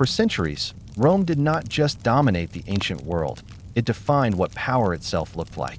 For centuries, Rome did not just dominate the ancient world, it defined what power itself looked like.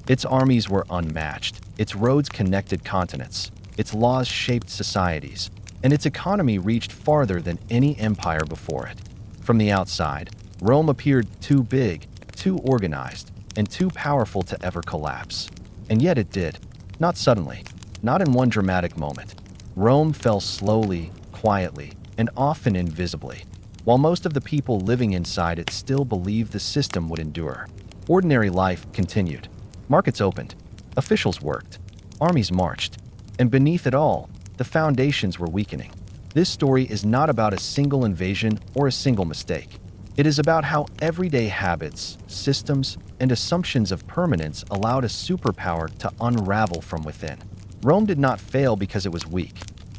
Its armies were unmatched, its roads connected continents, its laws shaped societies, and its economy reached farther than any empire before it. From the outside, Rome appeared too big, too organized, and too powerful to ever collapse. And yet it did. Not suddenly, not in one dramatic moment. Rome fell slowly, quietly, and often invisibly, while most of the people living inside it still believed the system would endure. Ordinary life continued. Markets opened, officials worked, armies marched, and beneath it all, the foundations were weakening. This story is not about a single invasion or a single mistake. It is about how everyday habits, systems, and assumptions of permanence allowed a superpower to unravel from within. Rome did not fail because it was weak.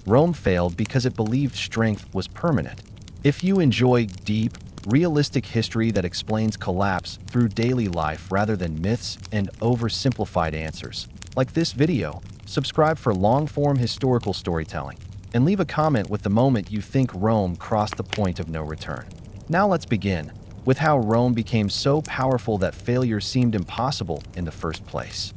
Rome failed because it believed strength was permanent. If you enjoy deep, realistic history that explains collapse through daily life rather than myths and oversimplified answers, like this video, subscribe for long-form historical storytelling, and leave a comment with the moment you think Rome crossed the point of no return. Now let's begin with how Rome became so powerful that failure seemed impossible in the first place.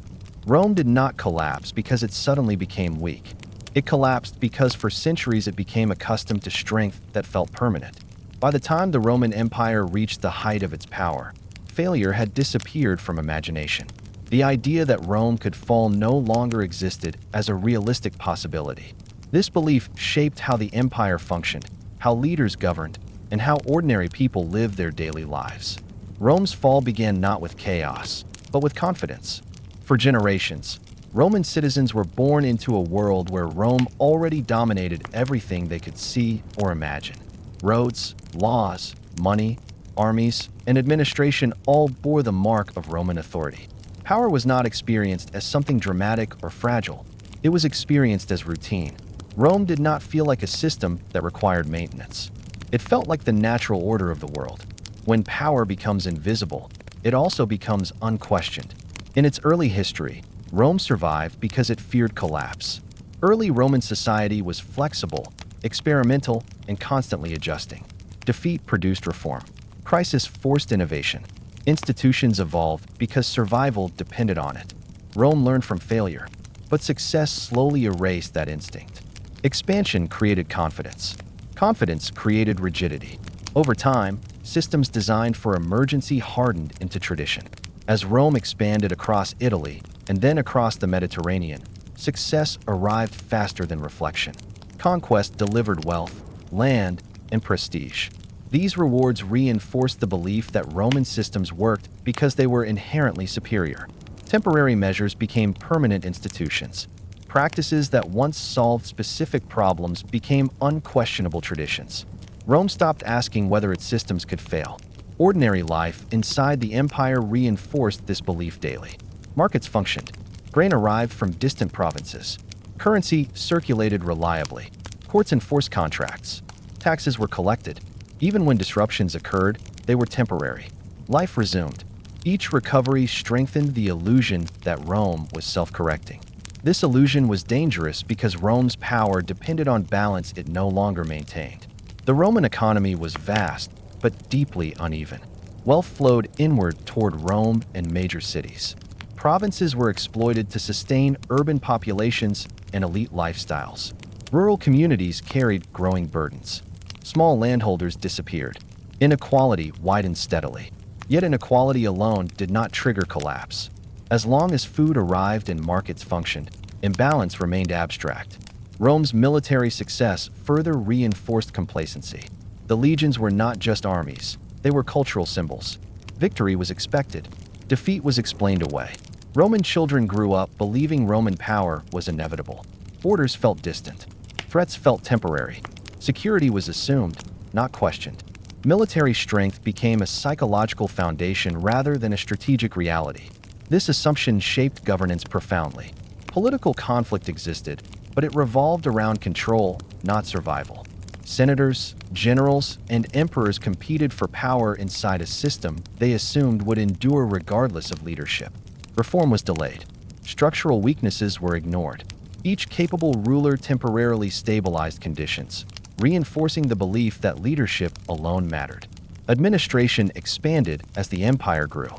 Rome did not collapse because it suddenly became weak. It collapsed because for centuries it became accustomed to strength that felt permanent. By the time the Roman Empire reached the height of its power, failure had disappeared from imagination. The idea that Rome could fall no longer existed as a realistic possibility. This belief shaped how the empire functioned, how leaders governed, and how ordinary people lived their daily lives. Rome's fall began not with chaos, but with confidence. For generations, Roman citizens were born into a world where Rome already dominated everything they could see or imagine. Roads, laws, money, armies, and administration all bore the mark of Roman authority. Power was not experienced as something dramatic or fragile. It was experienced as routine. Rome did not feel like a system that required maintenance. It felt like the natural order of the world. When power becomes invisible, it also becomes unquestioned. In its early history, Rome survived because it feared collapse. Early Roman society was flexible, experimental, and constantly adjusting. Defeat produced reform. Crisis forced innovation. Institutions evolved because survival depended on it. Rome learned from failure, but success slowly erased that instinct. Expansion created confidence. Confidence created rigidity. Over time, systems designed for emergency hardened into tradition. As Rome expanded across Italy and then across the Mediterranean, success arrived faster than reflection. Conquest delivered wealth, land, and prestige. These rewards reinforced the belief that Roman systems worked because they were inherently superior. Temporary measures became permanent institutions. Practices that once solved specific problems became unquestionable traditions. Rome stopped asking whether its systems could fail. Ordinary life inside the empire reinforced this belief daily. Markets functioned. Grain arrived from distant provinces. Currency circulated reliably. Courts enforced contracts. Taxes were collected. Even when disruptions occurred, they were temporary. Life resumed. Each recovery strengthened the illusion that Rome was self-correcting. This illusion was dangerous because Rome's power depended on balance it no longer maintained. The Roman economy was vast, but deeply uneven. Wealth flowed inward toward Rome and major cities. Provinces were exploited to sustain urban populations and elite lifestyles. Rural communities carried growing burdens. Small landholders disappeared. Inequality widened steadily. Yet inequality alone did not trigger collapse. As long as food arrived and markets functioned, imbalance remained abstract. Rome's military success further reinforced complacency. The legions were not just armies, they were cultural symbols. Victory was expected. Defeat was explained away. Roman children grew up believing Roman power was inevitable. Borders felt distant. Threats felt temporary. Security was assumed, not questioned. Military strength became a psychological foundation rather than a strategic reality. This assumption shaped governance profoundly. Political conflict existed, but it revolved around control, not survival. Senators, generals, and emperors competed for power inside a system they assumed would endure regardless of leadership. Reform was delayed. Structural weaknesses were ignored. Each capable ruler temporarily stabilized conditions, reinforcing the belief that leadership alone mattered. Administration expanded as the empire grew.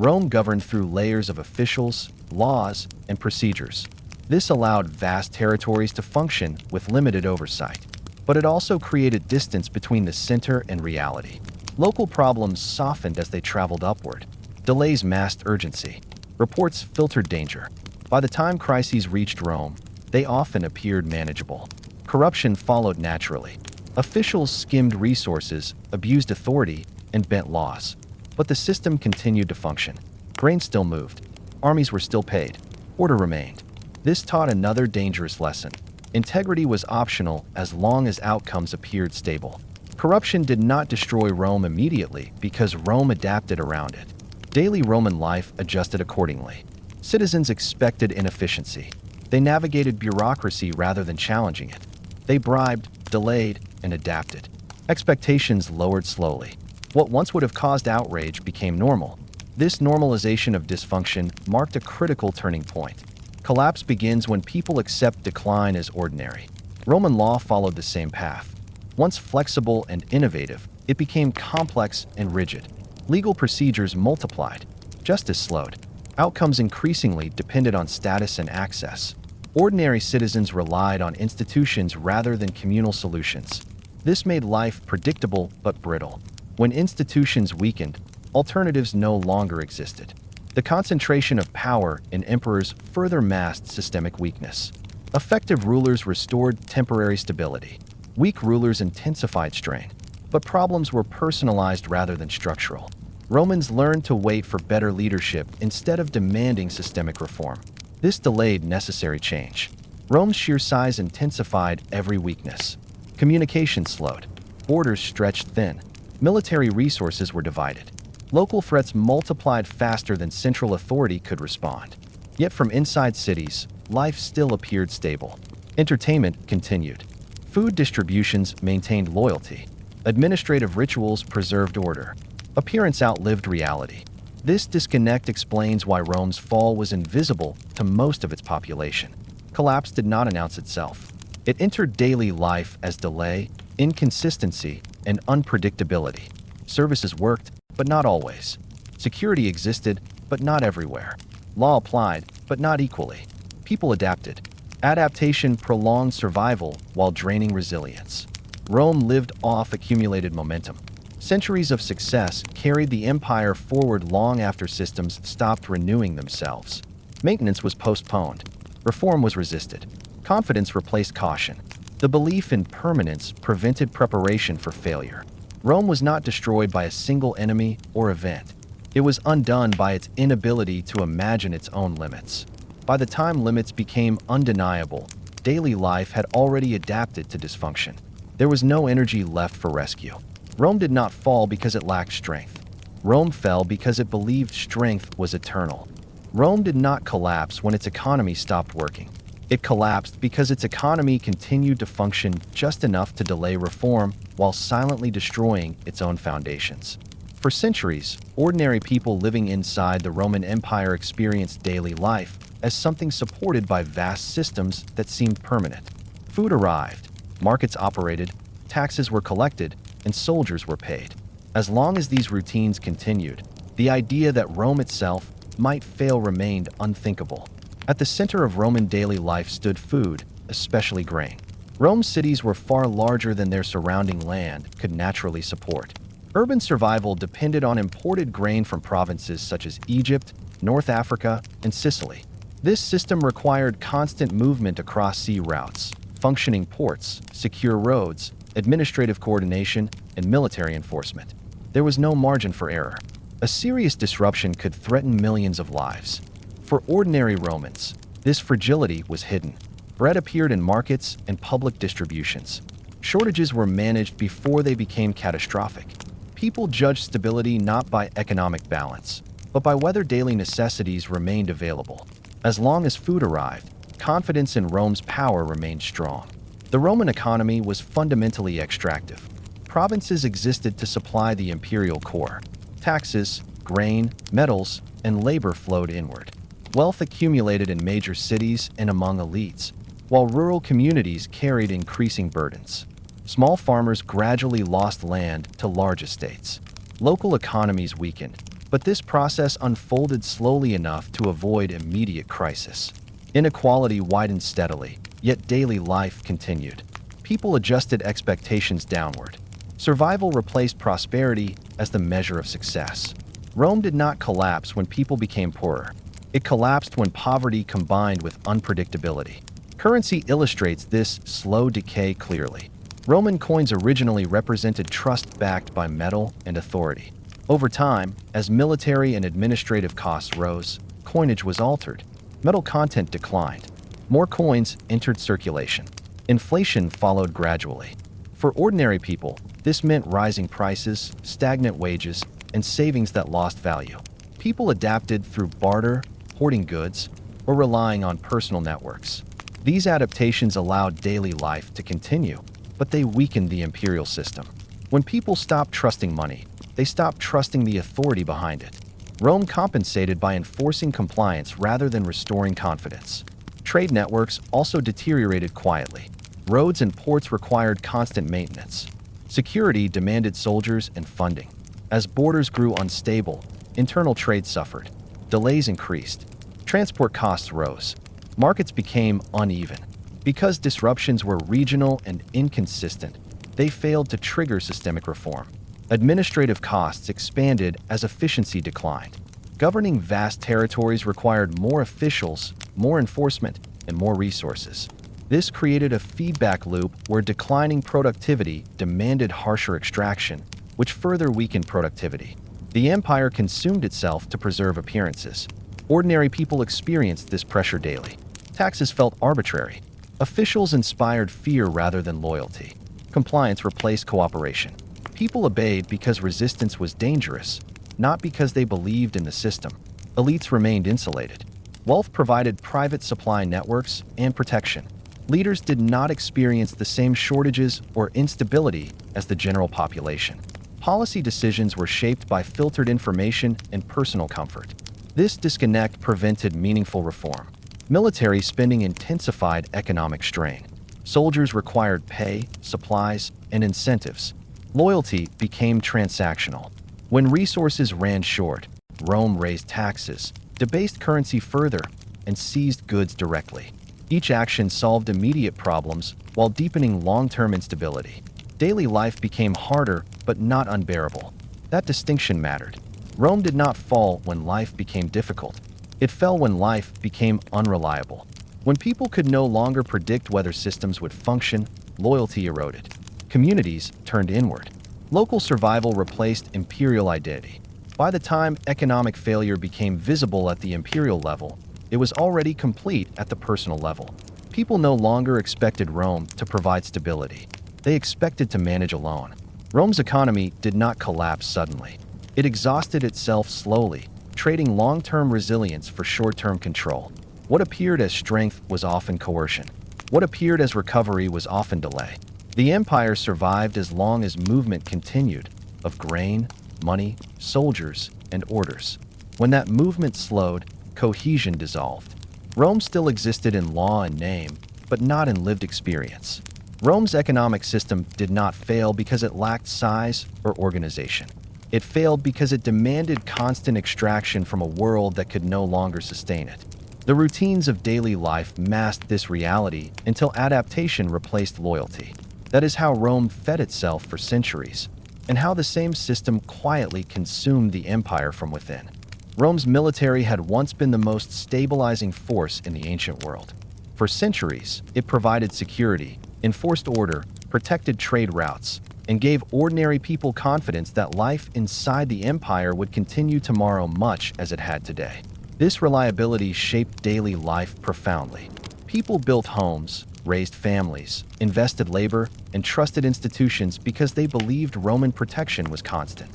Rome governed through layers of officials, laws, and procedures. This allowed vast territories to function with limited oversight, but it also created distance between the center and reality. Local problems softened as they traveled upward. Delays masked urgency. Reports filtered danger. By the time crises reached Rome, they often appeared manageable. Corruption followed naturally. Officials skimmed resources, abused authority, and bent laws. But the system continued to function. Grain still moved. Armies were still paid. Order remained. This taught another dangerous lesson. Integrity was optional as long as outcomes appeared stable. Corruption did not destroy Rome immediately because Rome adapted around it. Daily Roman life adjusted accordingly. Citizens expected inefficiency. They navigated bureaucracy rather than challenging it. They bribed, delayed, and adapted. Expectations lowered slowly. What once would have caused outrage became normal. This normalization of dysfunction marked a critical turning point. Collapse begins when people accept decline as ordinary. Roman law followed the same path. Once flexible and innovative, it became complex and rigid. Legal procedures multiplied. Justice slowed. Outcomes increasingly depended on status and access. Ordinary citizens relied on institutions rather than communal solutions. This made life predictable but brittle. When institutions weakened, alternatives no longer existed. The concentration of power in emperors further masked systemic weakness. Effective rulers restored temporary stability. Weak rulers intensified strain. But problems were personalized rather than structural. Romans learned to wait for better leadership instead of demanding systemic reform. This delayed necessary change. Rome's sheer size intensified every weakness. Communication slowed. Borders stretched thin. Military resources were divided. Local threats multiplied faster than central authority could respond. Yet from inside cities, life still appeared stable. Entertainment continued. Food distributions maintained loyalty. Administrative rituals preserved order. Appearance outlived reality. This disconnect explains why Rome's fall was invisible to most of its population. Collapse did not announce itself. It entered daily life as delay, inconsistency, and unpredictability. Services worked, but not always. Security existed, but not everywhere. Law applied, but not equally. People adapted. Adaptation prolonged survival while draining resilience. Rome lived off accumulated momentum. Centuries of success carried the empire forward long after systems stopped renewing themselves. Maintenance was postponed. Reform was resisted. Confidence replaced caution. The belief in permanence prevented preparation for failure. Rome was not destroyed by a single enemy or event. It was undone by its inability to imagine its own limits. By the time limits became undeniable, daily life had already adapted to dysfunction. There was no energy left for rescue. Rome did not fall because it lacked strength. Rome fell because it believed strength was eternal. Rome did not collapse when its economy stopped working. It collapsed because its economy continued to function just enough to delay reform while silently destroying its own foundations. For centuries, ordinary people living inside the Roman Empire experienced daily life as something supported by vast systems that seemed permanent. Food arrived, markets operated, taxes were collected, and soldiers were paid. As long as these routines continued, the idea that Rome itself might fail remained unthinkable. At the center of Roman daily life stood food, especially grain. Rome's cities were far larger than their surrounding land could naturally support. Urban survival depended on imported grain from provinces such as Egypt, North Africa, and Sicily. This system required constant movement across sea routes, functioning ports, secure roads, administrative coordination, and military enforcement. There was no margin for error. A serious disruption could threaten millions of lives. For ordinary Romans, this fragility was hidden. Bread appeared in markets and public distributions. Shortages were managed before they became catastrophic. People judged stability not by economic balance, but by whether daily necessities remained available. As long as food arrived, confidence in Rome's power remained strong. The Roman economy was fundamentally extractive. Provinces existed to supply the imperial core. Taxes, grain, metals, and labor flowed inward. Wealth accumulated in major cities and among elites, while rural communities carried increasing burdens. Small farmers gradually lost land to large estates. Local economies weakened, but this process unfolded slowly enough to avoid immediate crisis. Inequality widened steadily, yet daily life continued. People adjusted expectations downward. Survival replaced prosperity as the measure of success. Rome did not collapse when people became poorer. It collapsed when poverty combined with unpredictability. Currency illustrates this slow decay clearly. Roman coins originally represented trust backed by metal and authority. Over time, as military and administrative costs rose, coinage was altered. Metal content declined. More coins entered circulation. Inflation followed gradually. For ordinary people, this meant rising prices, stagnant wages, and savings that lost value. People adapted through barter, hoarding goods, or relying on personal networks. These adaptations allowed daily life to continue, but they weakened the imperial system. When people stopped trusting money, they stopped trusting the authority behind it. Rome compensated by enforcing compliance rather than restoring confidence. Trade networks also deteriorated quietly. Roads and ports required constant maintenance. Security demanded soldiers and funding. As borders grew unstable, internal trade suffered. Delays increased. Transport costs rose. Markets became uneven. Because disruptions were regional and inconsistent, they failed to trigger systemic reform. Administrative costs expanded as efficiency declined. Governing vast territories required more officials, more enforcement, and more resources. This created a feedback loop where declining productivity demanded harsher extraction, which further weakened productivity. The empire consumed itself to preserve appearances. Ordinary people experienced this pressure daily. Taxes felt arbitrary. Officials inspired fear rather than loyalty. Compliance replaced cooperation. People obeyed because resistance was dangerous, not because they believed in the system. Elites remained insulated. Wealth provided private supply networks and protection. Leaders did not experience the same shortages or instability as the general population. Policy decisions were shaped by filtered information and personal comfort. This disconnect prevented meaningful reform. Military spending intensified economic strain. Soldiers required pay, supplies, and incentives. Loyalty became transactional. When resources ran short, Rome raised taxes, debased currency further, and seized goods directly. Each action solved immediate problems while deepening long-term instability. Daily life became harder, but not unbearable. That distinction mattered. Rome did not fall when life became difficult. It fell when life became unreliable. When people could no longer predict whether systems would function, loyalty eroded. Communities turned inward. Local survival replaced imperial identity. By the time economic failure became visible at the imperial level, it was already complete at the personal level. People no longer expected Rome to provide stability. They expected to manage alone. Rome's economy did not collapse suddenly. It exhausted itself slowly, trading long-term resilience for short-term control. What appeared as strength was often coercion. What appeared as recovery was often delay. The empire survived as long as movement continued, of grain, money, soldiers, and orders. When that movement slowed, cohesion dissolved. Rome still existed in law and name, but not in lived experience. Rome's economic system did not fail because it lacked size or organization. It failed because it demanded constant extraction from a world that could no longer sustain it. The routines of daily life masked this reality until adaptation replaced loyalty. That is how Rome fed itself for centuries, and how the same system quietly consumed the empire from within. Rome's military had once been the most stabilizing force in the ancient world. For centuries, it provided security, enforced order, protected trade routes, and gave ordinary people confidence that life inside the empire would continue tomorrow much as it had today. This reliability shaped daily life profoundly. People built homes, raised families, invested labor, and trusted institutions because they believed Roman protection was constant.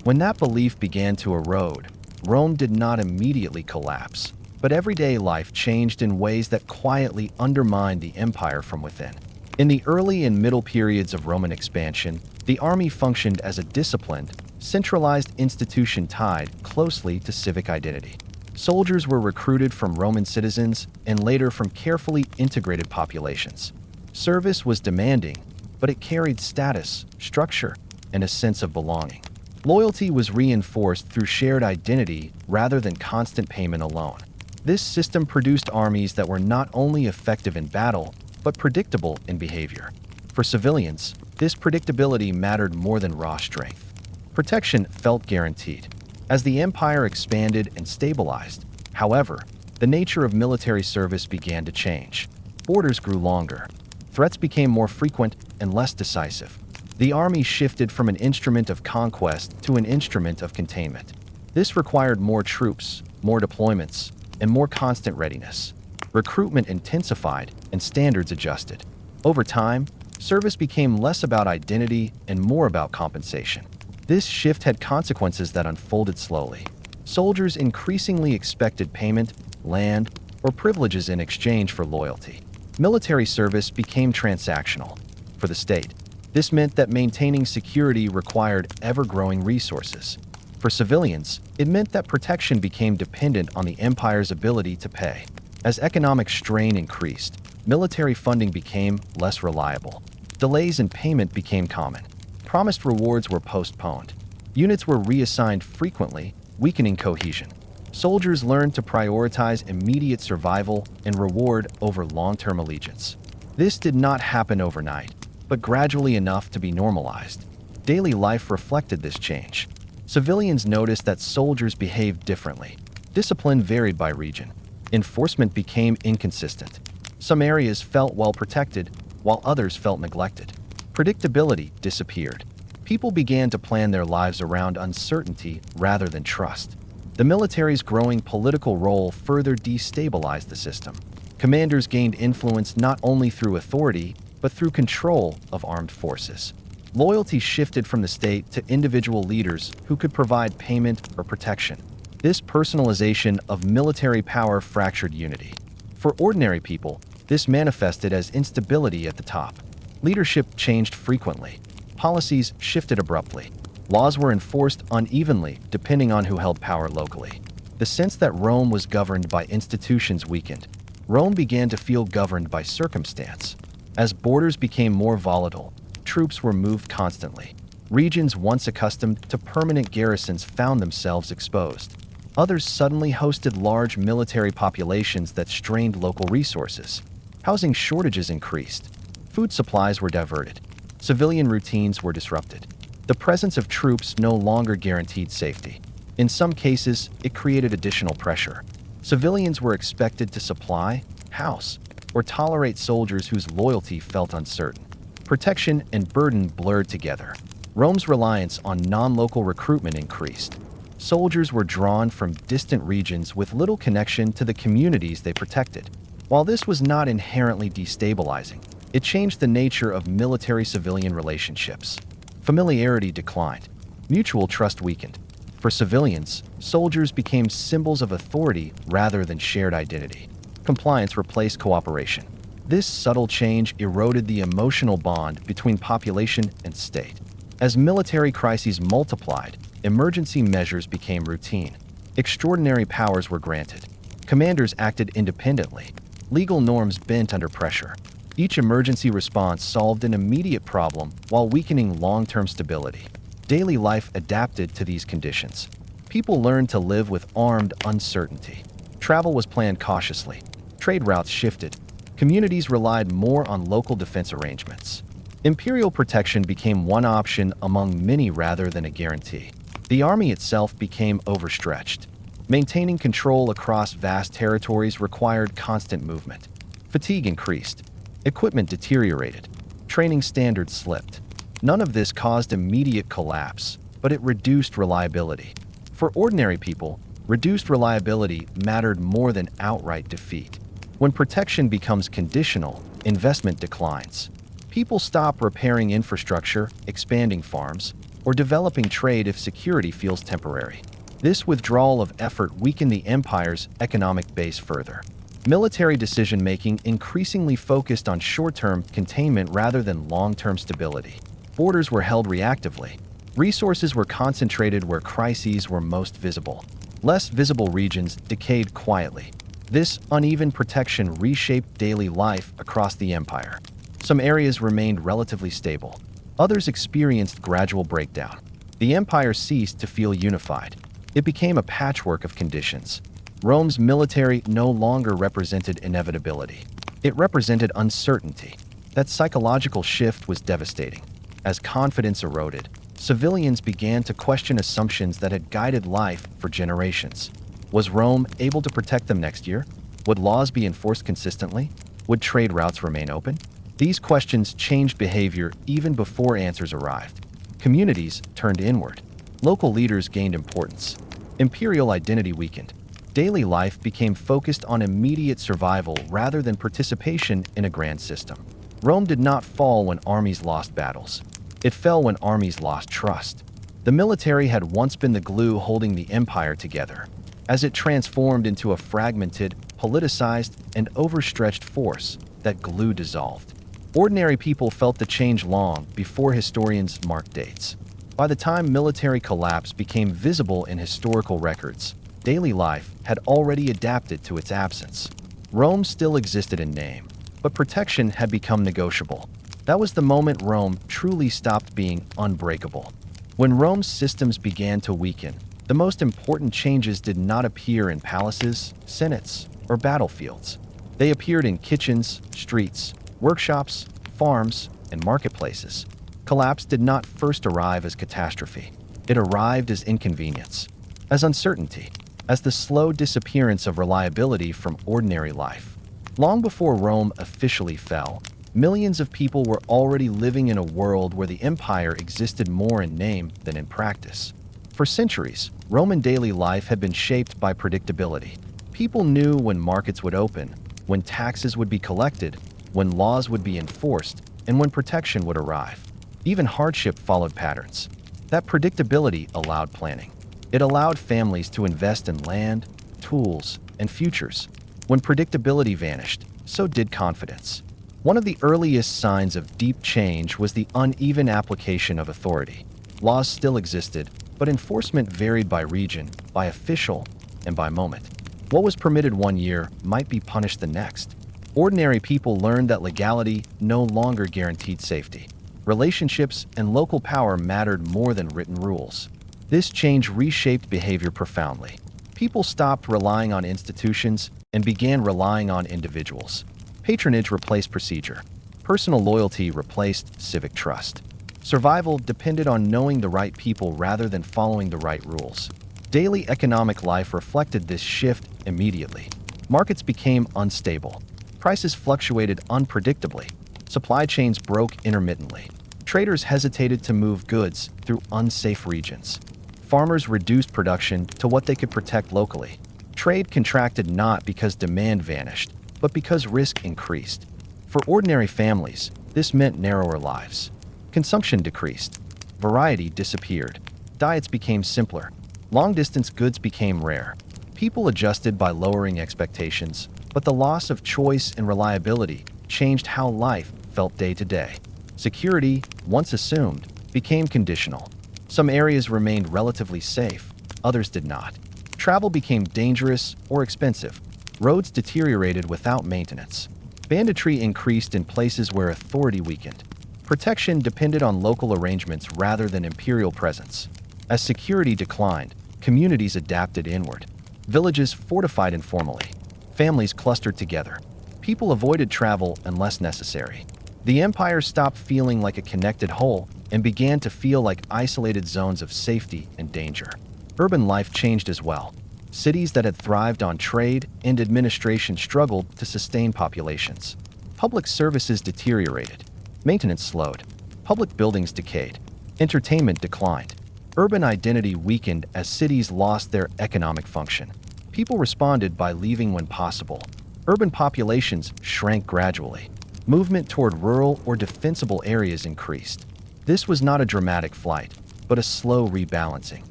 When that belief began to erode, Rome did not immediately collapse, but everyday life changed in ways that quietly undermined the empire from within. In the early and middle periods of Roman expansion, the army functioned as a disciplined, centralized institution tied closely to civic identity. Soldiers were recruited from Roman citizens and later from carefully integrated populations. Service was demanding, but it carried status, structure, and a sense of belonging. Loyalty was reinforced through shared identity rather than constant payment alone. This system produced armies that were not only effective in battle, but predictable in behavior. For civilians, this predictability mattered more than raw strength. Protection felt guaranteed. As the empire expanded and stabilized, however, the nature of military service began to change. Borders grew longer. Threats became more frequent and less decisive. The army shifted from an instrument of conquest to an instrument of containment. This required more troops, more deployments, and more constant readiness. Recruitment intensified and standards adjusted. Over time, service became less about identity and more about compensation. This shift had consequences that unfolded slowly. Soldiers increasingly expected payment, land, or privileges in exchange for loyalty. Military service became transactional. For the state, this meant that maintaining security required ever-growing resources. For civilians, it meant that protection became dependent on the empire's ability to pay. As economic strain increased, military funding became less reliable. Delays in payment became common. Promised rewards were postponed. Units were reassigned frequently, weakening cohesion. Soldiers learned to prioritize immediate survival and reward over long-term allegiance. This did not happen overnight, but gradually enough to be normalized. Daily life reflected this change. Civilians noticed that soldiers behaved differently. Discipline varied by region. Enforcement became inconsistent. Some areas felt well protected, while others felt neglected. Predictability disappeared. People began to plan their lives around uncertainty rather than trust. The military's growing political role further destabilized the system. Commanders gained influence not only through authority, but through control of armed forces. Loyalty shifted from the state to individual leaders who could provide payment or protection. This personalization of military power fractured unity. For ordinary people, this manifested as instability at the top. Leadership changed frequently. Policies shifted abruptly. Laws were enforced unevenly depending on who held power locally. The sense that Rome was governed by institutions weakened. Rome began to feel governed by circumstance. As borders became more volatile, troops were moved constantly. Regions once accustomed to permanent garrisons found themselves exposed. Others suddenly hosted large military populations that strained local resources. Housing shortages increased. Food supplies were diverted. Civilian routines were disrupted. The presence of troops no longer guaranteed safety. In some cases, it created additional pressure. Civilians were expected to supply, house, or tolerate soldiers whose loyalty felt uncertain. Protection and burden blurred together. Rome's reliance on non-local recruitment increased. Soldiers were drawn from distant regions with little connection to the communities they protected. While this was not inherently destabilizing, it changed the nature of military-civilian relationships. Familiarity declined. Mutual trust weakened. For civilians, soldiers became symbols of authority rather than shared identity. Compliance replaced cooperation. This subtle change eroded the emotional bond between population and state. As military crises multiplied, emergency measures became routine. Extraordinary powers were granted. Commanders acted independently. Legal norms bent under pressure. Each emergency response solved an immediate problem while weakening long-term stability. Daily life adapted to these conditions. People learned to live with armed uncertainty. Travel was planned cautiously. Trade routes shifted. Communities relied more on local defense arrangements. Imperial protection became one option among many rather than a guarantee. The army itself became overstretched. Maintaining control across vast territories required constant movement. Fatigue increased. Equipment deteriorated. Training standards slipped. None of this caused immediate collapse, but it reduced reliability. For ordinary people, reduced reliability mattered more than outright defeat. When protection becomes conditional, investment declines. People stop repairing infrastructure, expanding farms, or developing trade if security feels temporary. This withdrawal of effort weakened the empire's economic base further. Military decision-making increasingly focused on short-term containment rather than long-term stability. Borders were held reactively. Resources were concentrated where crises were most visible. Less visible regions decayed quietly. This uneven protection reshaped daily life across the empire. Some areas remained relatively stable. Others experienced gradual breakdown. The empire ceased to feel unified. It became a patchwork of conditions. Rome's military no longer represented inevitability. It represented uncertainty. That psychological shift was devastating. As confidence eroded, civilians began to question assumptions that had guided life for generations. Was Rome able to protect them next year? Would laws be enforced consistently? Would trade routes remain open? These questions changed behavior even before answers arrived. Communities turned inward. Local leaders gained importance. Imperial identity weakened. Daily life became focused on immediate survival rather than participation in a grand system. Rome did not fall when armies lost battles. It fell when armies lost trust. The military had once been the glue holding the empire together. As it transformed into a fragmented, politicized, and overstretched force, that glue dissolved. Ordinary people felt the change long before historians marked dates. By the time military collapse became visible in historical records, daily life had already adapted to its absence. Rome still existed in name, but protection had become negotiable. That was the moment Rome truly stopped being unbreakable. When Rome's systems began to weaken, the most important changes did not appear in palaces, senates, or battlefields. They appeared in kitchens, streets, workshops, farms, and marketplaces. Collapse did not first arrive as catastrophe. It arrived as inconvenience, as uncertainty, as the slow disappearance of reliability from ordinary life. Long before Rome officially fell, millions of people were already living in a world where the empire existed more in name than in practice. For centuries, Roman daily life had been shaped by predictability. People knew when markets would open, when taxes would be collected, when laws would be enforced, and when protection would arrive. Even hardship followed patterns. That predictability allowed planning. It allowed families to invest in land, tools, and futures. When predictability vanished, so did confidence. One of the earliest signs of deep change was the uneven application of authority. Laws still existed, but enforcement varied by region, by official, and by moment. What was permitted one year might be punished the next. Ordinary people learned that legality no longer guaranteed safety. Relationships and local power mattered more than written rules. This change reshaped behavior profoundly. People stopped relying on institutions and began relying on individuals. Patronage replaced procedure. Personal loyalty replaced civic trust. Survival depended on knowing the right people rather than following the right rules. Daily economic life reflected this shift immediately. Markets became unstable. Prices fluctuated unpredictably. Supply chains broke intermittently. Traders hesitated to move goods through unsafe regions. Farmers reduced production to what they could protect locally. Trade contracted not because demand vanished, but because risk increased. For ordinary families, this meant narrower lives. Consumption decreased. Variety disappeared. Diets became simpler. Long-distance goods became rare. People adjusted by lowering expectations, but the loss of choice and reliability changed how life felt day to day. Security, once assumed, became conditional. Some areas remained relatively safe, others did not. Travel became dangerous or expensive. Roads deteriorated without maintenance. Banditry increased in places where authority weakened. Protection depended on local arrangements rather than imperial presence. As security declined, communities adapted inward. Villages fortified informally. Families clustered together. People avoided travel unless necessary. The empire stopped feeling like a connected whole and began to feel like isolated zones of safety and danger. Urban life changed as well. Cities that had thrived on trade and administration struggled to sustain populations. Public services deteriorated. Maintenance slowed. Public buildings decayed. Entertainment declined. Urban identity weakened as cities lost their economic function. People responded by leaving when possible. Urban populations shrank gradually. Movement toward rural or defensible areas increased. This was not a dramatic flight, but a slow rebalancing.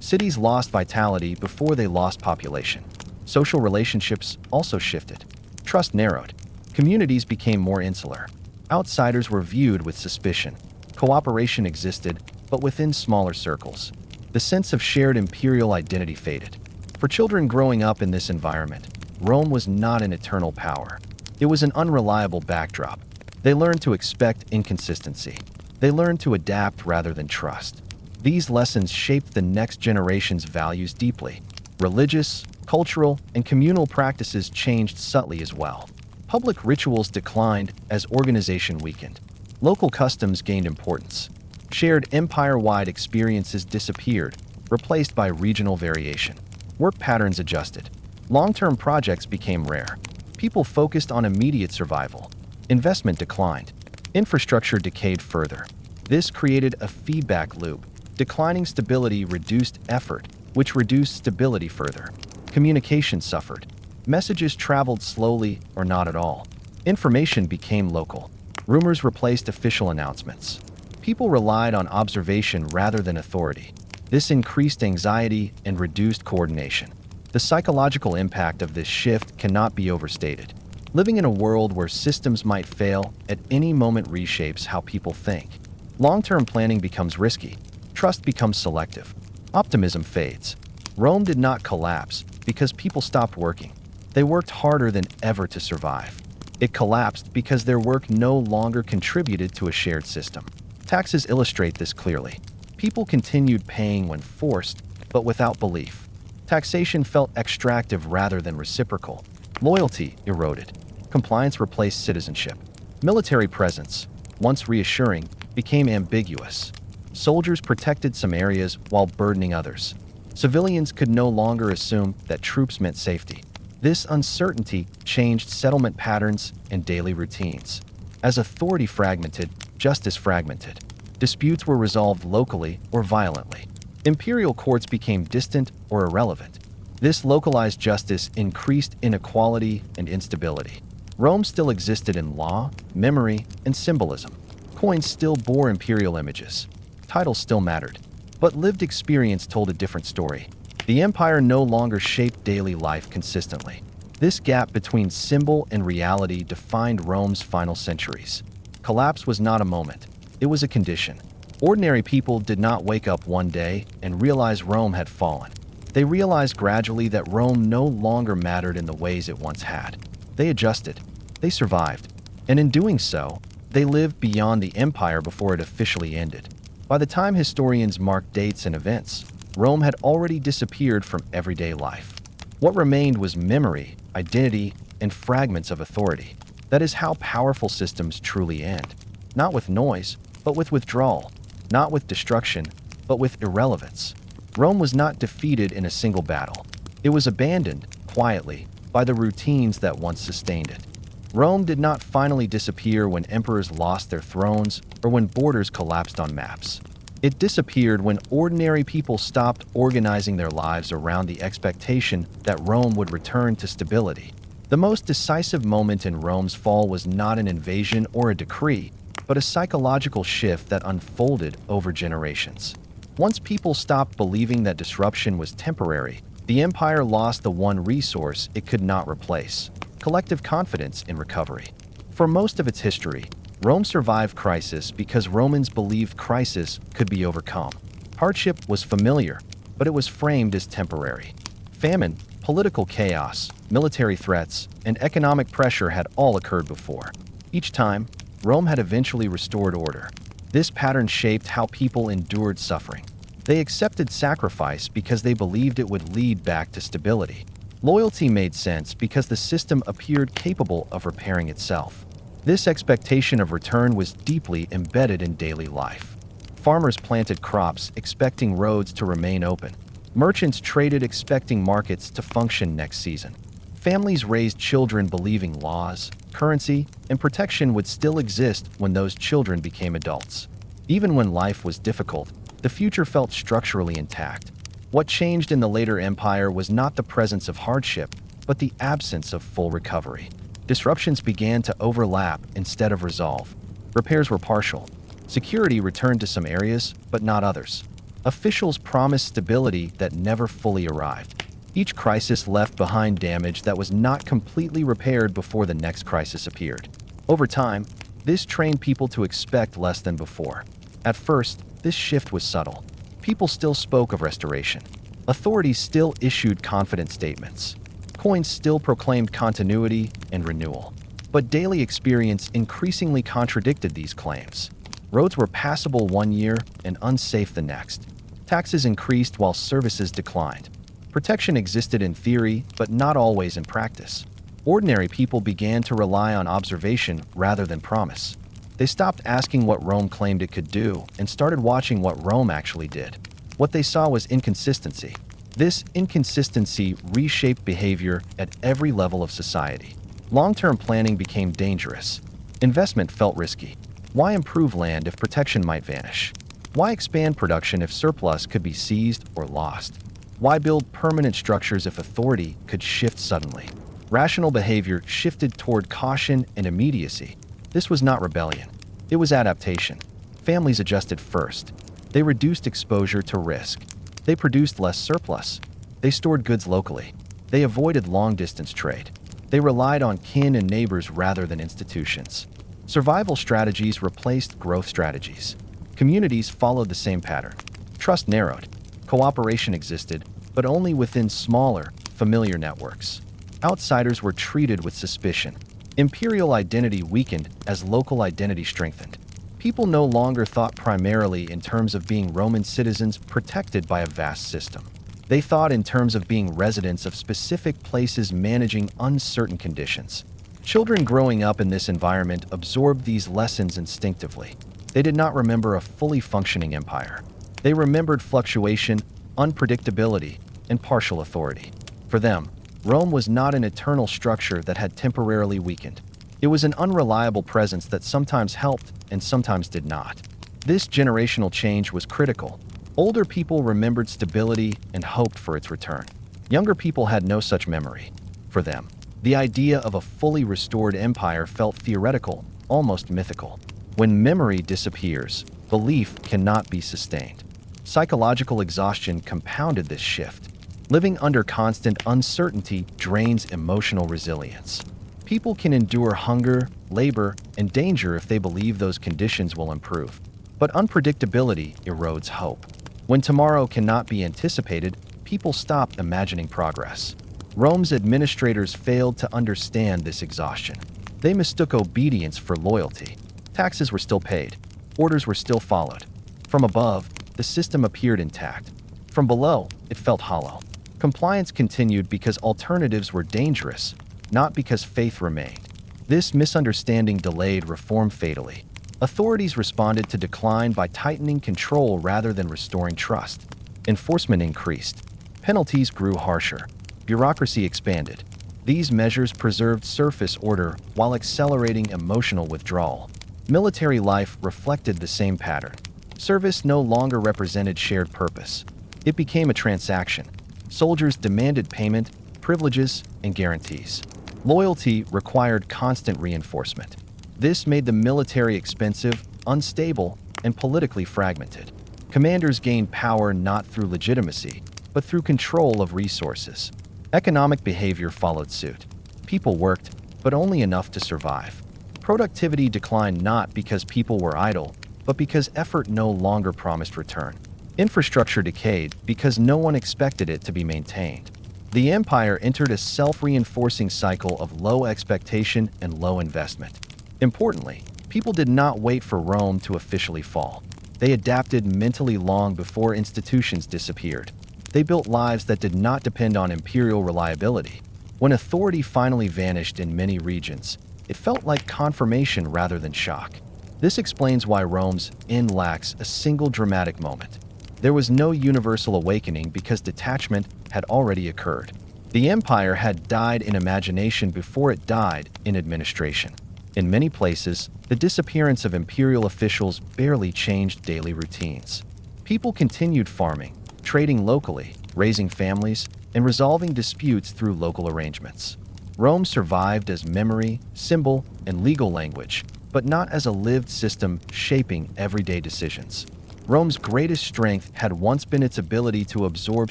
Cities lost vitality before they lost population. Social relationships also shifted. Trust narrowed. Communities became more insular. Outsiders were viewed with suspicion. Cooperation existed, but within smaller circles. The sense of shared imperial identity faded. For children growing up in this environment, Rome was not an eternal power. It was an unreliable backdrop. They learned to expect inconsistency. They learned to adapt rather than trust. These lessons shaped the next generation's values deeply. Religious, cultural, and communal practices changed subtly as well. Public rituals declined as organization weakened. Local customs gained importance. Shared empire-wide experiences disappeared, replaced by regional variation. Work patterns adjusted. Long-term projects became rare. People focused on immediate survival. Investment declined. Infrastructure decayed further. This created a feedback loop. Declining stability reduced effort, which reduced stability further. Communication suffered. Messages traveled slowly or not at all. Information became local. Rumors replaced official announcements. People relied on observation rather than authority. This increased anxiety and reduced coordination. The psychological impact of this shift cannot be overstated. Living in a world where systems might fail at any moment reshapes how people think. Long-term planning becomes risky. Trust becomes selective. Optimism fades. Rome did not collapse because people stopped working. They worked harder than ever to survive. It collapsed because their work no longer contributed to a shared system. Taxes illustrate this clearly. People continued paying when forced, but without belief. Taxation felt extractive rather than reciprocal. Loyalty eroded. Compliance replaced citizenship. Military presence, once reassuring, became ambiguous. Soldiers protected some areas while burdening others. Civilians could no longer assume that troops meant safety. This uncertainty changed settlement patterns and daily routines. As authority fragmented, justice fragmented. Disputes were resolved locally or violently. Imperial courts became distant or irrelevant. This localized justice increased inequality and instability. Rome still existed in law, memory, and symbolism. Coins still bore imperial images. Titles still mattered. But lived experience told a different story. The empire no longer shaped daily life consistently. This gap between symbol and reality defined Rome's final centuries. Collapse was not a moment. It was a condition. Ordinary people did not wake up one day and realize Rome had fallen. They realized gradually that Rome no longer mattered in the ways it once had. They adjusted. They survived. And in doing so, they lived beyond the empire before it officially ended. By the time historians marked dates and events, Rome had already disappeared from everyday life. What remained was memory, identity, and fragments of authority. That is how powerful systems truly end. Not with noise, but with withdrawal. Not with destruction, but with irrelevance. Rome was not defeated in a single battle. It was abandoned, quietly, by the routines that once sustained it. Rome did not finally disappear when emperors lost their thrones or when borders collapsed on maps. It disappeared when ordinary people stopped organizing their lives around the expectation that Rome would return to stability. The most decisive moment in Rome's fall was not an invasion or a decree, but a psychological shift that unfolded over generations. Once people stopped believing that disruption was temporary, the empire lost the one resource it could not replace: collective confidence in recovery. For most of its history, Rome survived crisis because Romans believed crisis could be overcome. Hardship was familiar, but it was framed as temporary. Famine, political chaos, military threats, and economic pressure had all occurred before. Each time, Rome had eventually restored order. This pattern shaped how people endured suffering. They accepted sacrifice because they believed it would lead back to stability. Loyalty made sense because the system appeared capable of repairing itself. This expectation of return was deeply embedded in daily life. Farmers planted crops expecting roads to remain open. Merchants traded expecting markets to function next season. Families raised children believing laws, currency, and protection would still exist when those children became adults. Even when life was difficult, the future felt structurally intact. What changed in the later empire was not the presence of hardship, but the absence of full recovery. Disruptions began to overlap instead of resolve. Repairs were partial. Security returned to some areas, but not others. Officials promised stability that never fully arrived. Each crisis left behind damage that was not completely repaired before the next crisis appeared. Over time, this trained people to expect less than before. At first, this shift was subtle. People still spoke of restoration. Authorities still issued confident statements. Coins still proclaimed continuity and renewal. But daily experience increasingly contradicted these claims. Roads were passable one year and unsafe the next. Taxes increased while services declined. Protection existed in theory, but not always in practice. Ordinary people began to rely on observation rather than promise. They stopped asking what Rome claimed it could do and started watching what Rome actually did. What they saw was inconsistency. This inconsistency reshaped behavior at every level of society. Long-term planning became dangerous. Investment felt risky. Why improve land if protection might vanish? Why expand production if surplus could be seized or lost? Why build permanent structures if authority could shift suddenly? Rational behavior shifted toward caution and immediacy. This was not rebellion. It was adaptation. Families adjusted first. They reduced exposure to risk. They produced less surplus. They stored goods locally. They avoided long-distance trade. They relied on kin and neighbors rather than institutions. Survival strategies replaced growth strategies. Communities followed the same pattern. Trust narrowed. Cooperation existed, but only within smaller, familiar networks. Outsiders were treated with suspicion. Imperial identity weakened as local identity strengthened. People no longer thought primarily in terms of being Roman citizens protected by a vast system. They thought in terms of being residents of specific places managing uncertain conditions. Children growing up in this environment absorbed these lessons instinctively. They did not remember a fully functioning empire. They remembered fluctuation, unpredictability, and partial authority. For them, Rome was not an eternal structure that had temporarily weakened. It was an unreliable presence that sometimes helped and sometimes did not. This generational change was critical. Older people remembered stability and hoped for its return. Younger people had no such memory. For them, the idea of a fully restored empire felt theoretical, almost mythical. When memory disappears, belief cannot be sustained. Psychological exhaustion compounded this shift. Living under constant uncertainty drains emotional resilience. People can endure hunger, labor, and danger if they believe those conditions will improve. But unpredictability erodes hope. When tomorrow cannot be anticipated, people stop imagining progress. Rome's administrators failed to understand this exhaustion. They mistook obedience for loyalty. Taxes were still paid. Orders were still followed. From above, the system appeared intact. From below, it felt hollow. Compliance continued because alternatives were dangerous, not because faith remained. This misunderstanding delayed reform fatally. Authorities responded to decline by tightening control rather than restoring trust. Enforcement increased. Penalties grew harsher. Bureaucracy expanded. These measures preserved surface order while accelerating emotional withdrawal. Military life reflected the same pattern. Service no longer represented shared purpose. It became a transaction. Soldiers demanded payment, privileges, and guarantees. Loyalty required constant reinforcement. This made the military expensive, unstable, and politically fragmented. Commanders gained power not through legitimacy, but through control of resources. Economic behavior followed suit. People worked, but only enough to survive. Productivity declined not because people were idle, but because effort no longer promised return. Infrastructure decayed because no one expected it to be maintained. The empire entered a self-reinforcing cycle of low expectation and low investment. Importantly, people did not wait for Rome to officially fall. They adapted mentally long before institutions disappeared. They built lives that did not depend on imperial reliability. When authority finally vanished in many regions, it felt like confirmation rather than shock. This explains why Rome's end lacks a single dramatic moment. There was no universal awakening because detachment had already occurred. The empire had died in imagination before it died in administration. In many places, the disappearance of imperial officials barely changed daily routines. People continued farming, trading locally, raising families, and resolving disputes through local arrangements. Rome survived as memory, symbol, and legal language, but not as a lived system shaping everyday decisions. Rome's greatest strength had once been its ability to absorb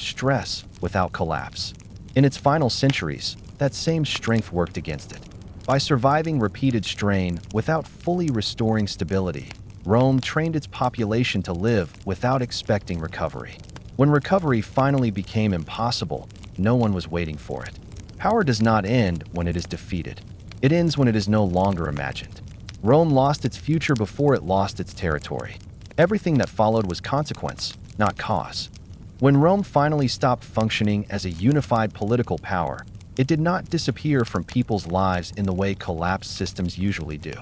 stress without collapse. In its final centuries, that same strength worked against it. By surviving repeated strain without fully restoring stability, Rome trained its population to live without expecting recovery. When recovery finally became impossible, no one was waiting for it. Power does not end when it is defeated. It ends when it is no longer imagined. Rome lost its future before it lost its territory. Everything that followed was consequence, not cause. When Rome finally stopped functioning as a unified political power, it did not disappear from people's lives in the way collapsed systems usually do.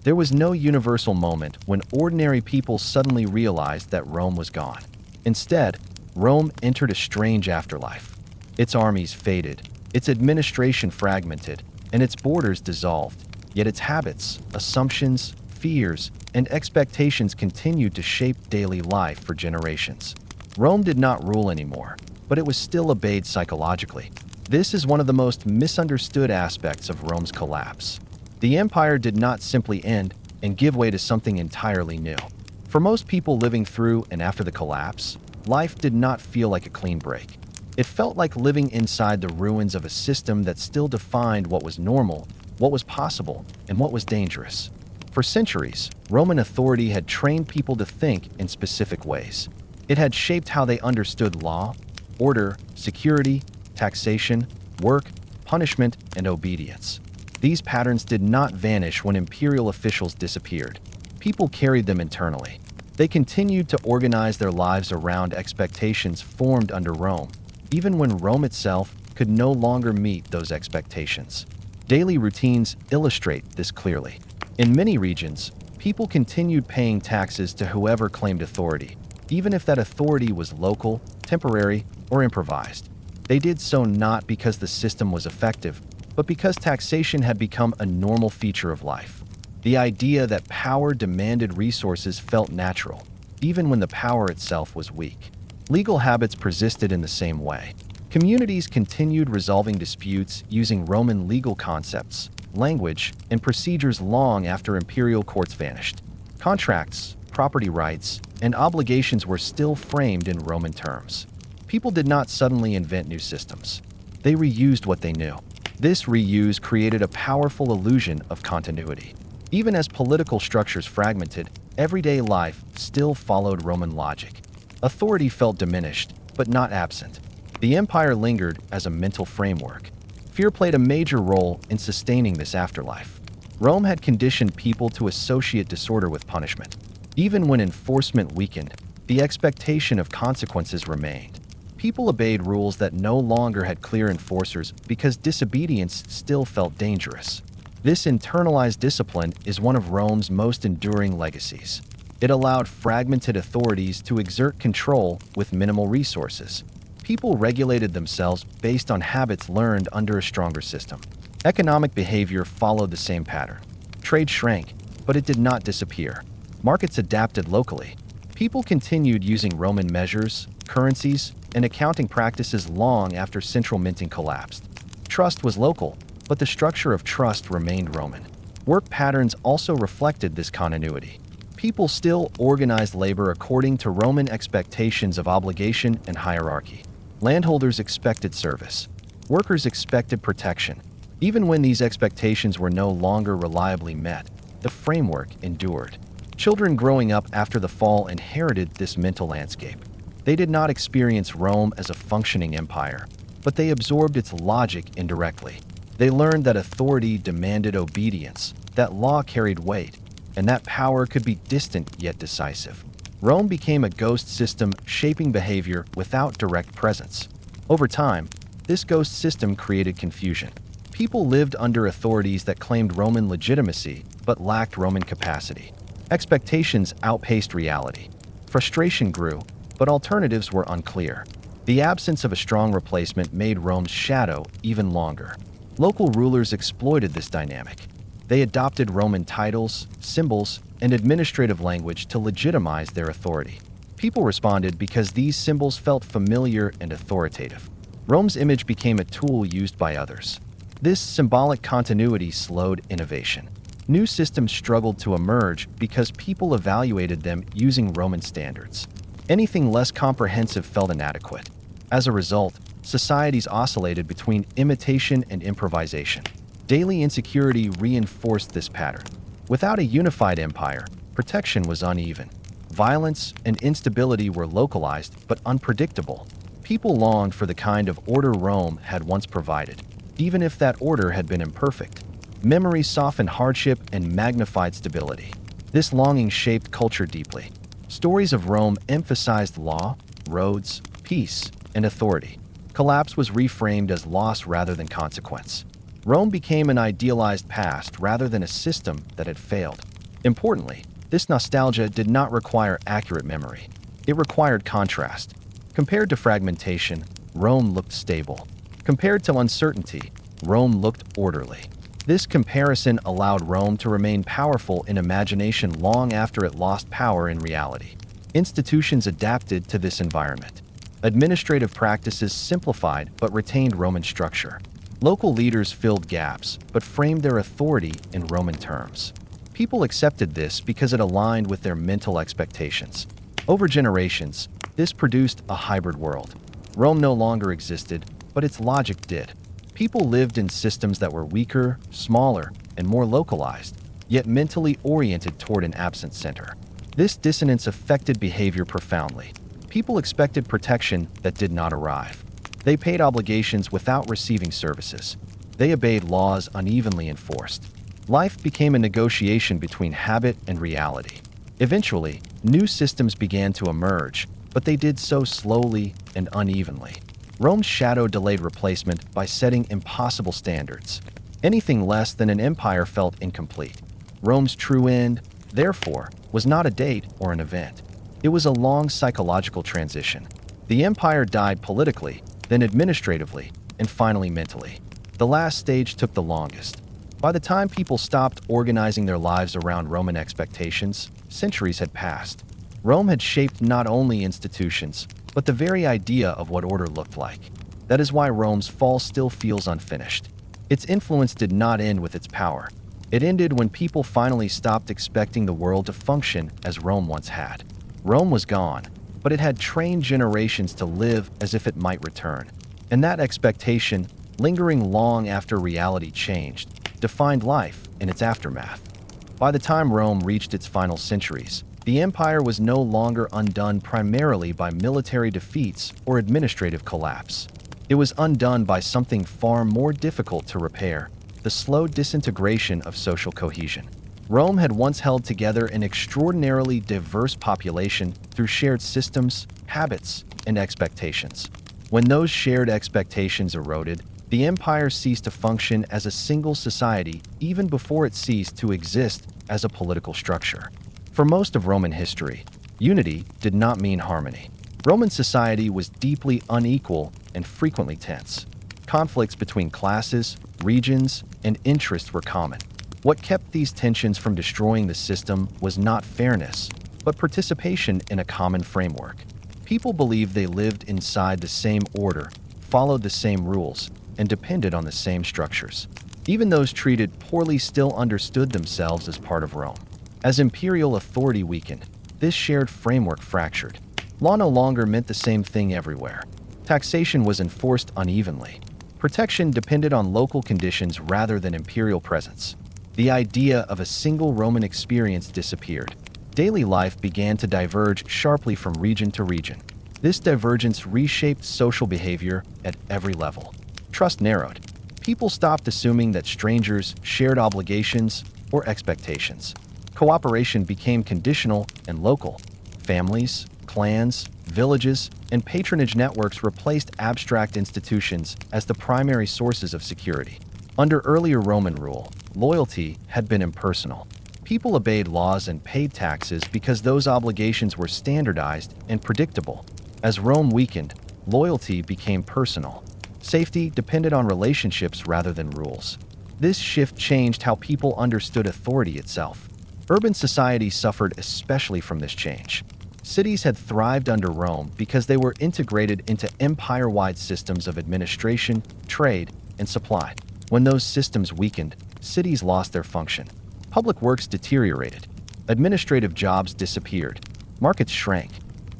There was no universal moment when ordinary people suddenly realized that Rome was gone. Instead, Rome entered a strange afterlife. Its armies faded, its administration fragmented, and its borders dissolved. Yet its habits, assumptions, fears, and expectations continued to shape daily life for generations. Rome did not rule anymore, but it was still obeyed psychologically. This is one of the most misunderstood aspects of Rome's collapse. The empire did not simply end and give way to something entirely new. For most people living through and after the collapse, life did not feel like a clean break. It felt like living inside the ruins of a system that still defined what was normal, what was possible, and what was dangerous. For centuries, Roman authority had trained people to think in specific ways. It had shaped how they understood law, order, security, taxation, work, punishment, and obedience. These patterns did not vanish when imperial officials disappeared. People carried them internally. They continued to organize their lives around expectations formed under Rome, even when Rome itself could no longer meet those expectations. Daily routines illustrate this clearly. In many regions, people continued paying taxes to whoever claimed authority, even if that authority was local, temporary, or improvised. They did so not because the system was effective, but because taxation had become a normal feature of life. The idea that power demanded resources felt natural, even when the power itself was weak. Legal habits persisted in the same way. Communities continued resolving disputes using Roman legal concepts, language, and procedures long after imperial courts vanished. Contracts, property rights, and obligations were still framed in Roman terms. People did not suddenly invent new systems. They reused what they knew. This reuse created a powerful illusion of continuity. Even as political structures fragmented, everyday life still followed Roman logic. Authority felt diminished, but not absent. The empire lingered as a mental framework. Fear played a major role in sustaining this afterlife. Rome had conditioned people to associate disorder with punishment. Even when enforcement weakened, the expectation of consequences remained. People obeyed rules that no longer had clear enforcers because disobedience still felt dangerous. This internalized discipline is one of Rome's most enduring legacies. It allowed fragmented authorities to exert control with minimal resources. People regulated themselves based on habits learned under a stronger system. Economic behavior followed the same pattern. Trade shrank, but it did not disappear. Markets adapted locally. People continued using Roman measures, currencies, and accounting practices long after central minting collapsed. Trust was local, but the structure of trust remained Roman. Work patterns also reflected this continuity. People still organized labor according to Roman expectations of obligation and hierarchy. Landholders expected service. Workers expected protection. Even when these expectations were no longer reliably met, the framework endured. Children growing up after the fall inherited this mental landscape. They did not experience Rome as a functioning empire, but they absorbed its logic indirectly. They learned that authority demanded obedience, that law carried weight, and that power could be distant yet decisive. Rome became a ghost system shaping behavior without direct presence. Over time, this ghost system created confusion. People lived under authorities that claimed Roman legitimacy but lacked Roman capacity. Expectations outpaced reality. Frustration grew, but alternatives were unclear. The absence of a strong replacement made Rome's shadow even longer. Local rulers exploited this dynamic. They adopted Roman titles, symbols, and administrative language to legitimize their authority. People responded because these symbols felt familiar and authoritative. Rome's image became a tool used by others. This symbolic continuity slowed innovation. New systems struggled to emerge because people evaluated them using Roman standards. Anything less comprehensive felt inadequate. As a result, societies oscillated between imitation and improvisation. Daily insecurity reinforced this pattern. Without a unified empire, protection was uneven. Violence and instability were localized but unpredictable. People longed for the kind of order Rome had once provided, even if that order had been imperfect. Memory softened hardship and magnified stability. This longing shaped culture deeply. Stories of Rome emphasized law, roads, peace, and authority. Collapse was reframed as loss rather than consequence. Rome became an idealized past rather than a system that had failed. Importantly, this nostalgia did not require accurate memory. It required contrast. Compared to fragmentation, Rome looked stable. Compared to uncertainty, Rome looked orderly. This comparison allowed Rome to remain powerful in imagination long after it lost power in reality. Institutions adapted to this environment. Administrative practices simplified but retained Roman structure. Local leaders filled gaps but framed their authority in Roman terms. People accepted this because it aligned with their mental expectations. Over generations, this produced a hybrid world. Rome no longer existed, but its logic did. People lived in systems that were weaker, smaller, and more localized, yet mentally oriented toward an absent center. This dissonance affected behavior profoundly. People expected protection that did not arrive. They paid obligations without receiving services. They obeyed laws unevenly enforced. Life became a negotiation between habit and reality. Eventually, new systems began to emerge, but they did so slowly and unevenly. Rome's shadow delayed replacement by setting impossible standards. Anything less than an empire felt incomplete. Rome's true end, therefore, was not a date or an event. It was a long psychological transition. The empire died politically, then administratively, and finally mentally. The last stage took the longest. By the time people stopped organizing their lives around Roman expectations, centuries had passed. Rome had shaped not only institutions, but the very idea of what order looked like. That is why Rome's fall still feels unfinished. Its influence did not end with its power. It ended when people finally stopped expecting the world to function as Rome once had. Rome was gone, but it had trained generations to live as if it might return. And that expectation, lingering long after reality changed, defined life in its aftermath. By the time Rome reached its final centuries, the empire was no longer undone primarily by military defeats or administrative collapse. It was undone by something far more difficult to repair: the slow disintegration of social cohesion. Rome had once held together an extraordinarily diverse population through shared systems, habits, and expectations. When those shared expectations eroded, the empire ceased to function as a single society even before it ceased to exist as a political structure. For most of Roman history, unity did not mean harmony. Roman society was deeply unequal and frequently tense. Conflicts between classes, regions, and interests were common. What kept these tensions from destroying the system was not fairness, but participation in a common framework. People believed they lived inside the same order, followed the same rules, and depended on the same structures. Even those treated poorly still understood themselves as part of Rome. As imperial authority weakened, this shared framework fractured. Law no longer meant the same thing everywhere. Taxation was enforced unevenly. Protection depended on local conditions rather than imperial presence. The idea of a single Roman experience disappeared. Daily life began to diverge sharply from region to region. This divergence reshaped social behavior at every level. Trust narrowed. People stopped assuming that strangers shared obligations or expectations. Cooperation became conditional and local. Families, clans, villages, and patronage networks replaced abstract institutions as the primary sources of security. Under earlier Roman rule, loyalty had been impersonal. People obeyed laws and paid taxes because those obligations were standardized and predictable. As Rome weakened, loyalty became personal. Safety depended on relationships rather than rules. This shift changed how people understood authority itself. Urban society suffered especially from this change. Cities had thrived under Rome because they were integrated into empire-wide systems of administration, trade, and supply. When those systems weakened, cities lost their function. Public works deteriorated. Administrative jobs disappeared. Markets shrank.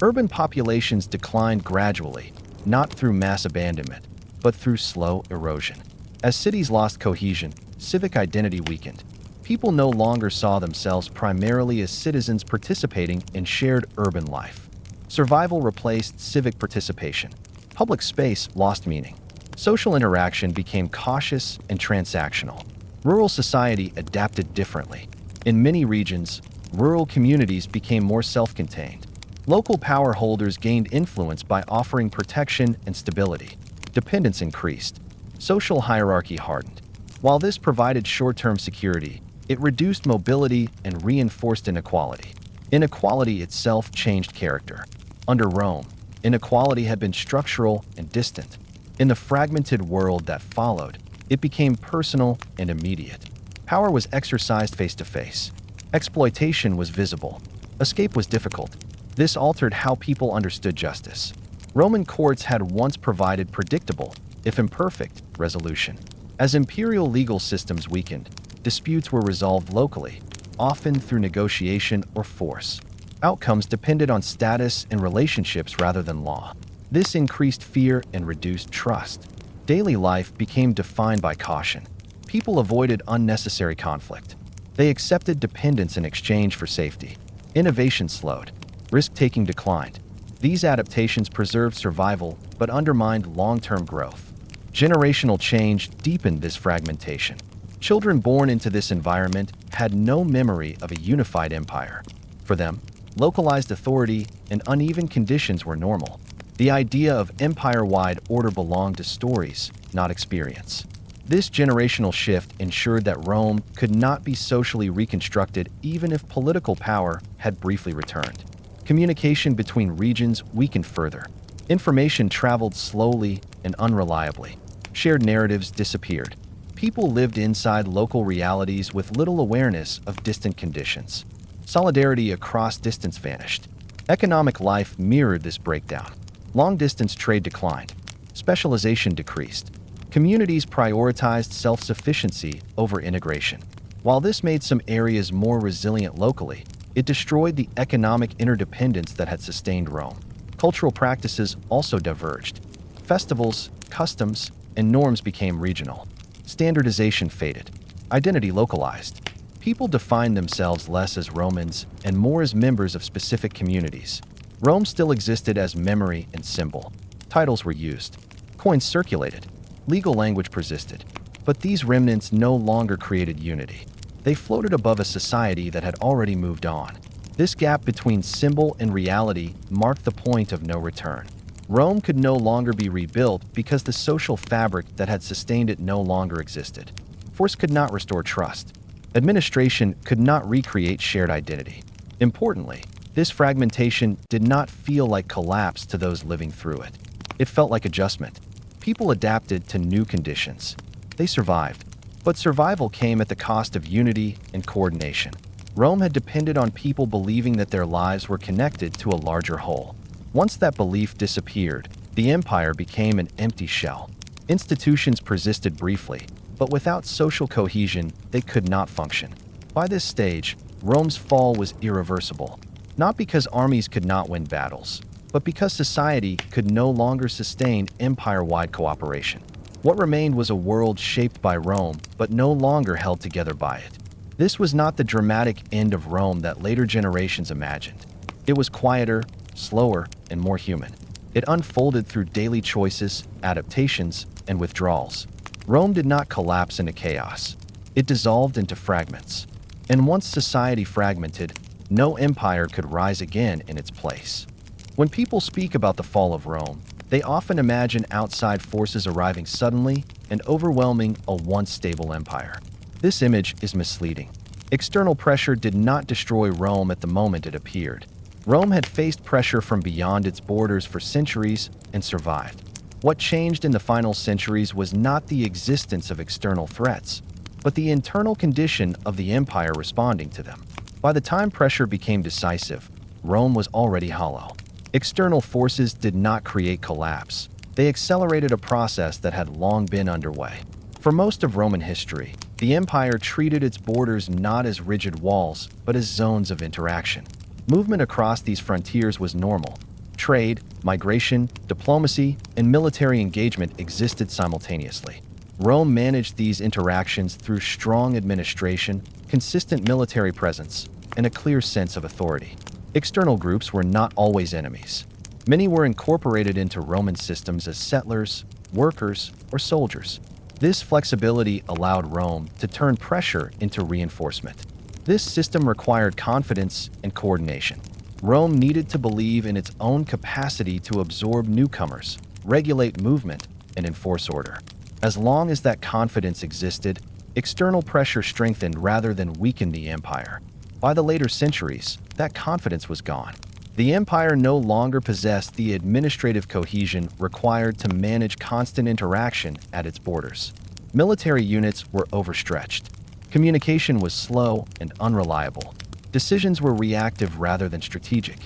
Urban populations declined gradually, not through mass abandonment, but through slow erosion. As cities lost cohesion, civic identity weakened. People no longer saw themselves primarily as citizens participating in shared urban life. Survival replaced civic participation. Public space lost meaning. Social interaction became cautious and transactional. Rural society adapted differently. In many regions, rural communities became more self-contained. Local power holders gained influence by offering protection and stability. Dependence increased. Social hierarchy hardened. While this provided short-term security, it reduced mobility and reinforced inequality. Inequality itself changed character. Under Rome, inequality had been structural and distant. In the fragmented world that followed, it became personal and immediate. Power was exercised face-to-face. Exploitation was visible. Escape was difficult. This altered how people understood justice. Roman courts had once provided predictable, if imperfect, resolution. As imperial legal systems weakened, disputes were resolved locally, often through negotiation or force. Outcomes depended on status and relationships rather than law. This increased fear and reduced trust. Daily life became defined by caution. People avoided unnecessary conflict. They accepted dependence in exchange for safety. Innovation slowed. Risk-taking declined. These adaptations preserved survival but undermined long-term growth. Generational change deepened this fragmentation. Children born into this environment had no memory of a unified empire. For them, localized authority and uneven conditions were normal. The idea of empire-wide order belonged to stories, not experience. This generational shift ensured that Rome could not be socially reconstructed even if political power had briefly returned. Communication between regions weakened further. Information traveled slowly and unreliably. Shared narratives disappeared. People lived inside local realities with little awareness of distant conditions. Solidarity across distance vanished. Economic life mirrored this breakdown. Long-distance trade declined. Specialization decreased. Communities prioritized self-sufficiency over integration. While this made some areas more resilient locally, it destroyed the economic interdependence that had sustained Rome. Cultural practices also diverged. Festivals, customs, and norms became regional. Standardization faded. Identity localized. People defined themselves less as Romans and more as members of specific communities. Rome still existed as memory and symbol. Titles were used. Coins circulated. Legal language persisted. But these remnants no longer created unity. They floated above a society that had already moved on. This gap between symbol and reality marked the point of no return. Rome could no longer be rebuilt because the social fabric that had sustained it no longer existed. Force could not restore trust. Administration could not recreate shared identity. Importantly, this fragmentation did not feel like collapse to those living through it. It felt like adjustment. People adapted to new conditions. They survived. But survival came at the cost of unity and coordination. Rome had depended on people believing that their lives were connected to a larger whole. Once that belief disappeared, the empire became an empty shell. Institutions persisted briefly, but without social cohesion, they could not function. By this stage, Rome's fall was irreversible, not because armies could not win battles, but because society could no longer sustain empire-wide cooperation. What remained was a world shaped by Rome, but no longer held together by it. This was not the dramatic end of Rome that later generations imagined. It was quieter, slower, and more human. It unfolded through daily choices, adaptations, and withdrawals. Rome did not collapse into chaos. It dissolved into fragments. And once society fragmented, no empire could rise again in its place. When people speak about the fall of Rome, they often imagine outside forces arriving suddenly and overwhelming a once stable empire. This image is misleading. External pressure did not destroy Rome at the moment it appeared. Rome had faced pressure from beyond its borders for centuries and survived. What changed in the final centuries was not the existence of external threats, but the internal condition of the empire responding to them. By the time pressure became decisive, Rome was already hollow. External forces did not create collapse. They accelerated a process that had long been underway. For most of Roman history, the empire treated its borders not as rigid walls, but as zones of interaction. Movement across these frontiers was normal. Trade, migration, diplomacy, and military engagement existed simultaneously. Rome managed these interactions through strong administration, consistent military presence, and a clear sense of authority. External groups were not always enemies. Many were incorporated into Roman systems as settlers, workers, or soldiers. This flexibility allowed Rome to turn pressure into reinforcement. This system required confidence and coordination. Rome needed to believe in its own capacity to absorb newcomers, regulate movement, and enforce order. As long as that confidence existed, external pressure strengthened rather than weakened the empire. By the later centuries, that confidence was gone. The empire no longer possessed the administrative cohesion required to manage constant interaction at its borders. Military units were overstretched. Communication was slow and unreliable. Decisions were reactive rather than strategic.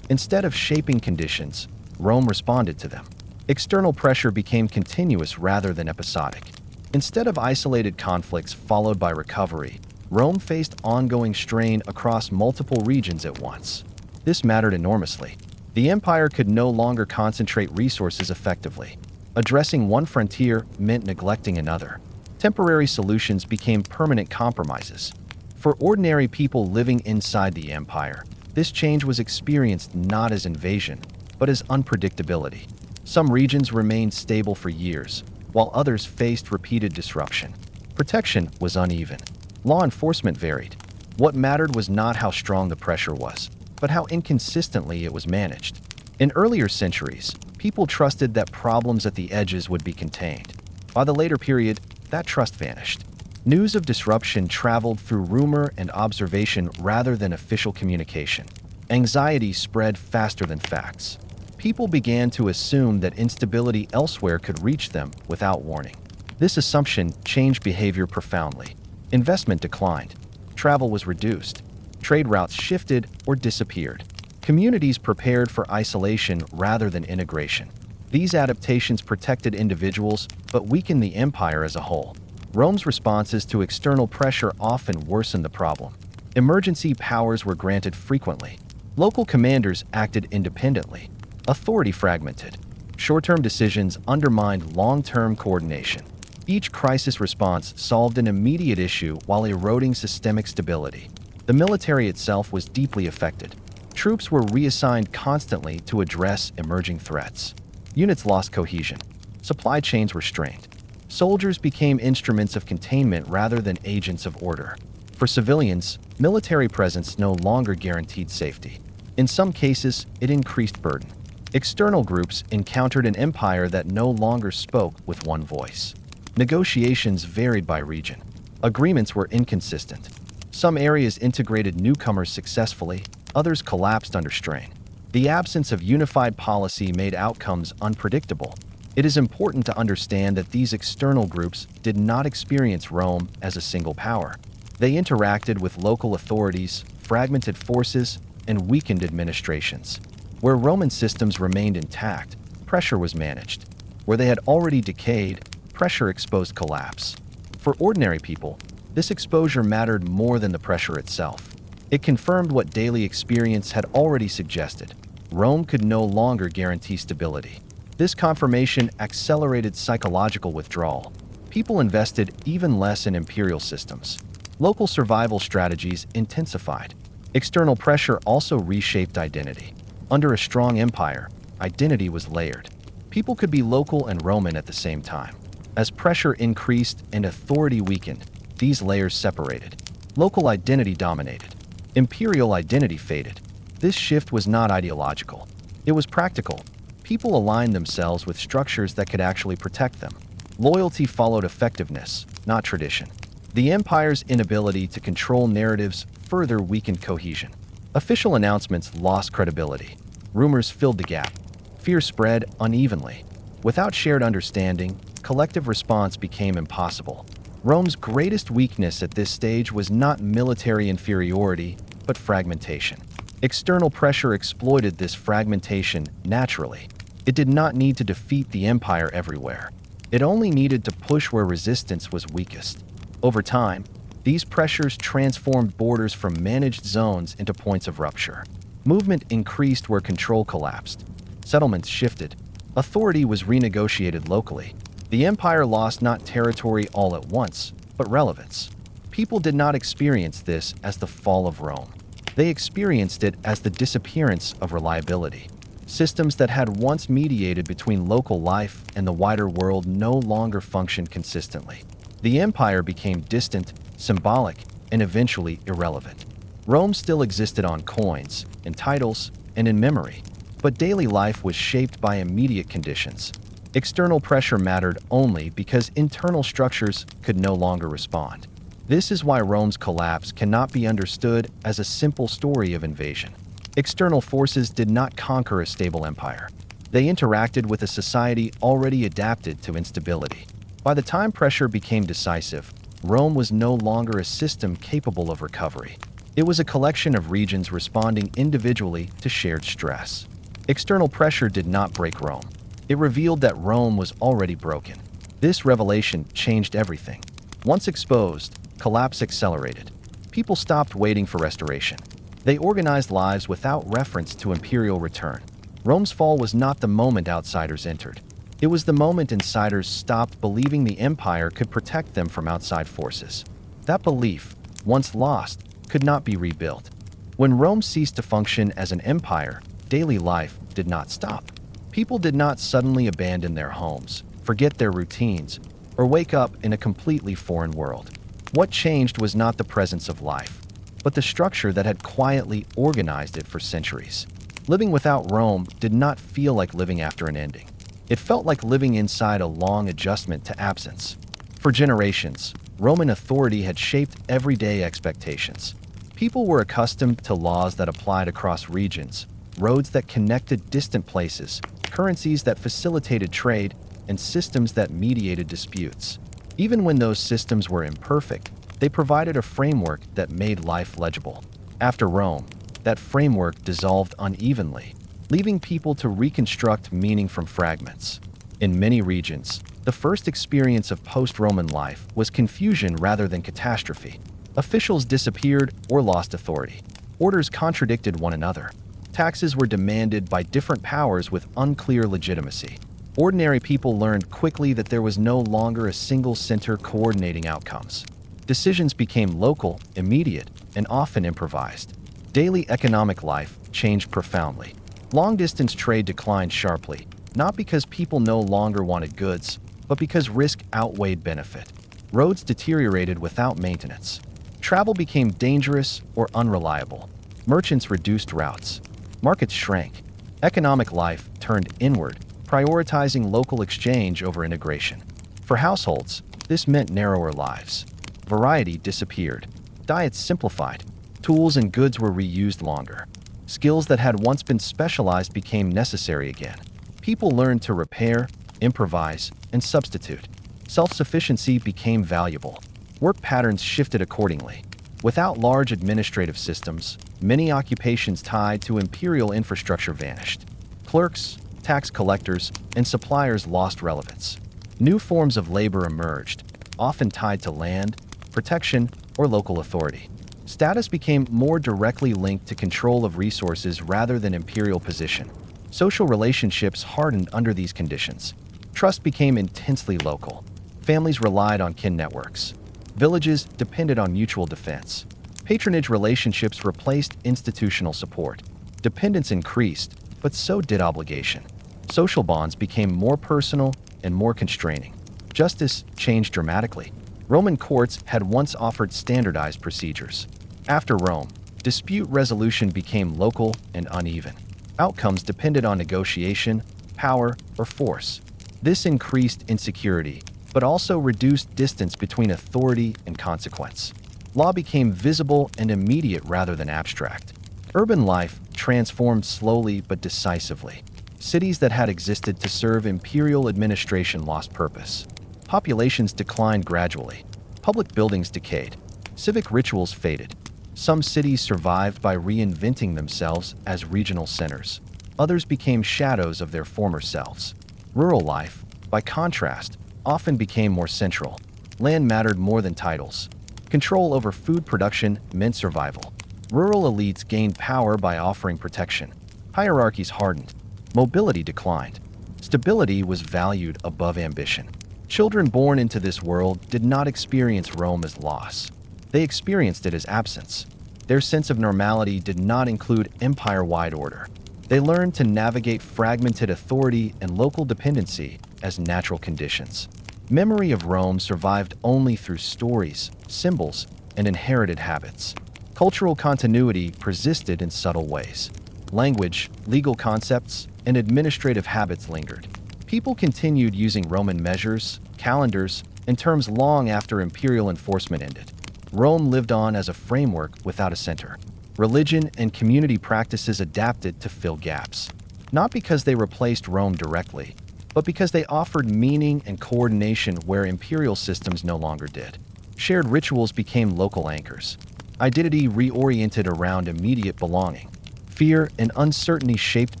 Instead of shaping conditions, Rome responded to them. External pressure became continuous rather than episodic. Instead of isolated conflicts followed by recovery, Rome faced ongoing strain across multiple regions at once. This mattered enormously. The empire could no longer concentrate resources effectively. Addressing one frontier meant neglecting another. Temporary solutions became permanent compromises. For ordinary people living inside the empire, this change was experienced not as invasion, but as unpredictability. Some regions remained stable for years, while others faced repeated disruption. Protection was uneven. Law enforcement varied. What mattered was not how strong the pressure was, but how inconsistently it was managed. In earlier centuries, people trusted that problems at the edges would be contained. By the later period, that trust vanished. News of disruption traveled through rumor and observation rather than official communication. Anxiety spread faster than facts. People began to assume that instability elsewhere could reach them without warning. This assumption changed behavior profoundly. Investment declined. Travel was reduced. Trade routes shifted or disappeared. Communities prepared for isolation rather than integration. These adaptations protected individuals but weakened the empire as a whole. Rome's responses to external pressure often worsened the problem. Emergency powers were granted frequently. Local commanders acted independently. Authority fragmented. Short-term decisions undermined long-term coordination. Each crisis response solved an immediate issue while eroding systemic stability. The military itself was deeply affected. Troops were reassigned constantly to address emerging threats. Units lost cohesion. Supply chains were strained. Soldiers became instruments of containment rather than agents of order. For civilians, military presence no longer guaranteed safety. In some cases, it increased burden. External groups encountered an empire that no longer spoke with one voice. Negotiations varied by region. Agreements were inconsistent. Some areas integrated newcomers successfully, others collapsed under strain. The absence of unified policy made outcomes unpredictable. It is important to understand that these external groups did not experience Rome as a single power. They interacted with local authorities, fragmented forces, and weakened administrations. Where Roman systems remained intact, pressure was managed. Where they had already decayed, pressure exposed collapse. For ordinary people, this exposure mattered more than the pressure itself. It confirmed what daily experience had already suggested. Rome could no longer guarantee stability. This confirmation accelerated psychological withdrawal. People invested even less in imperial systems. Local survival strategies intensified. External pressure also reshaped identity. Under a strong empire, identity was layered. People could be local and Roman at the same time. As pressure increased and authority weakened, these layers separated. Local identity dominated. Imperial identity faded. This shift was not ideological. It was practical. People aligned themselves with structures that could actually protect them. Loyalty followed effectiveness, not tradition. The empire's inability to control narratives further weakened cohesion. Official announcements lost credibility. Rumors filled the gap. Fear spread unevenly. Without shared understanding, collective response became impossible. Rome's greatest weakness at this stage was not military inferiority, but fragmentation. External pressure exploited this fragmentation naturally. It did not need to defeat the empire everywhere. It only needed to push where resistance was weakest. Over time, these pressures transformed borders from managed zones into points of rupture. Movement increased where control collapsed. Settlements shifted. Authority was renegotiated locally. The empire lost not territory all at once, but relevance. People did not experience this as the fall of Rome. They experienced it as the disappearance of reliability. Systems that had once mediated between local life and the wider world no longer functioned consistently. The empire became distant, symbolic, and eventually irrelevant. Rome still existed on coins, in titles, and in memory, but daily life was shaped by immediate conditions. External pressure mattered only because internal structures could no longer respond. This is why Rome's collapse cannot be understood as a simple story of invasion. External forces did not conquer a stable empire. They interacted with a society already adapted to instability. By the time pressure became decisive, Rome was no longer a system capable of recovery. It was a collection of regions responding individually to shared stress. External pressure did not break Rome. It revealed that Rome was already broken. This revelation changed everything. Once exposed, collapse accelerated. People stopped waiting for restoration. They organized lives without reference to imperial return. Rome's fall was not the moment outsiders entered. It was the moment insiders stopped believing the empire could protect them from outside forces. That belief, once lost, could not be rebuilt. When Rome ceased to function as an empire, daily life did not stop. People did not suddenly abandon their homes, forget their routines, or wake up in a completely foreign world. What changed was not the presence of life, but the structure that had quietly organized it for centuries. Living without Rome did not feel like living after an ending. It felt like living inside a long adjustment to absence. For generations, Roman authority had shaped everyday expectations. People were accustomed to laws that applied across regions, roads that connected distant places, currencies that facilitated trade, and systems that mediated disputes. Even when those systems were imperfect, they provided a framework that made life legible. After Rome, that framework dissolved unevenly, leaving people to reconstruct meaning from fragments. In many regions, the first experience of post-Roman life was confusion rather than catastrophe. Officials disappeared or lost authority. Orders contradicted one another. Taxes were demanded by different powers with unclear legitimacy. Ordinary people learned quickly that there was no longer a single center coordinating outcomes. Decisions became local, immediate, and often improvised. Daily economic life changed profoundly. Long-distance trade declined sharply, not because people no longer wanted goods, but because risk outweighed benefit. Roads deteriorated without maintenance. Travel became dangerous or unreliable. Merchants reduced routes. Markets shrank. Economic life turned inward, prioritizing local exchange over integration. For households, this meant narrower lives. Variety disappeared. Diets simplified. Tools and goods were reused longer. Skills that had once been specialized became necessary again. People learned to repair, improvise, and substitute. Self-sufficiency became valuable. Work patterns shifted accordingly. Without large administrative systems, many occupations tied to imperial infrastructure vanished. Clerks, tax collectors, and suppliers lost relevance. New forms of labor emerged, often tied to land, protection, or local authority. Status became more directly linked to control of resources rather than imperial position. Social relationships hardened under these conditions. Trust became intensely local. Families relied on kin networks. Villages depended on mutual defense. Patronage relationships replaced institutional support. Dependence increased, but so did obligation. Social bonds became more personal and more constraining. Justice changed dramatically. Roman courts had once offered standardized procedures. After Rome, dispute resolution became local and uneven. Outcomes depended on negotiation, power, or force. This increased insecurity, but also reduced distance between authority and consequence. Law became visible and immediate rather than abstract. Urban life transformed slowly but decisively. Cities that had existed to serve imperial administration lost purpose. Populations declined gradually. Public buildings decayed. Civic rituals faded. Some cities survived by reinventing themselves as regional centers. Others became shadows of their former selves. Rural life, by contrast, often became more central. Land mattered more than titles. Control over food production meant survival. Rural elites gained power by offering protection. Hierarchies hardened. Mobility declined. Stability was valued above ambition. Children born into this world did not experience Rome as loss. They experienced it as absence. Their sense of normality did not include empire-wide order. They learned to navigate fragmented authority and local dependency as natural conditions. Memory of Rome survived only through stories, symbols, and inherited habits. Cultural continuity persisted in subtle ways. Language, legal concepts, and administrative habits lingered. People continued using Roman measures, calendars, and terms long after imperial enforcement ended. Rome lived on as a framework without a center. Religion and community practices adapted to fill gaps, not because they replaced Rome directly, but because they offered meaning and coordination where imperial systems no longer did. Shared rituals became local anchors. Identity reoriented around immediate belonging. Fear and uncertainty shaped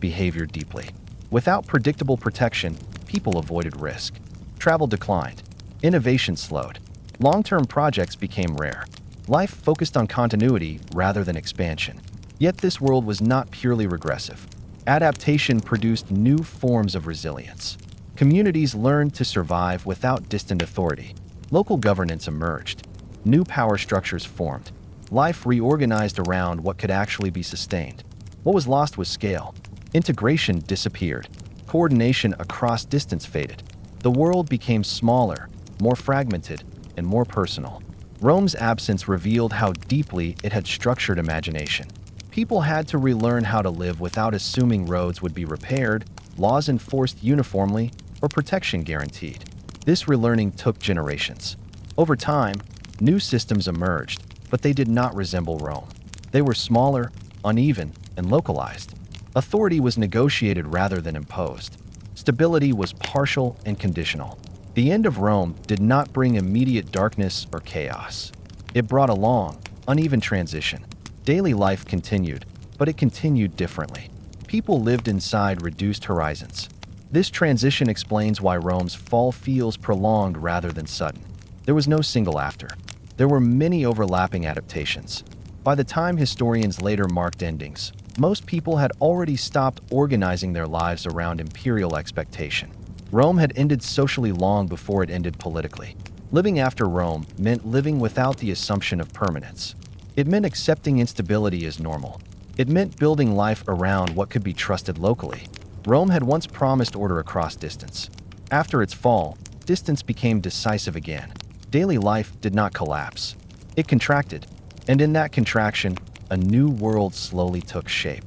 behavior deeply. Without predictable protection, people avoided risk. Travel declined. Innovation slowed. Long-term projects became rare. Life focused on continuity rather than expansion. Yet this world was not purely regressive. Adaptation produced new forms of resilience. Communities learned to survive without distant authority. Local governance emerged. New power structures formed. Life reorganized around what could actually be sustained. What was lost was scale. Integration disappeared. Coordination across distance faded. The world became smaller, more fragmented, and more personal. Rome's absence revealed how deeply it had structured imagination. People had to relearn how to live without assuming roads would be repaired, laws enforced uniformly, or protection guaranteed. This relearning took generations. Over time, new systems emerged, but they did not resemble Rome. They were smaller, uneven, and localized. Authority was negotiated rather than imposed. Stability was partial and conditional. The end of Rome did not bring immediate darkness or chaos. It brought a long, uneven transition. Daily life continued, but it continued differently. People lived inside reduced horizons. This transition explains why Rome's fall feels prolonged rather than sudden. There was no single after. There were many overlapping adaptations. By the time historians later marked endings, most people had already stopped organizing their lives around imperial expectation. Rome had ended socially long before it ended politically. Living after Rome meant living without the assumption of permanence. It meant accepting instability as normal. It meant building life around what could be trusted locally. Rome had once promised order across distance. After its fall, distance became decisive again. Daily life did not collapse. It contracted, and in that contraction, a new world slowly took shape.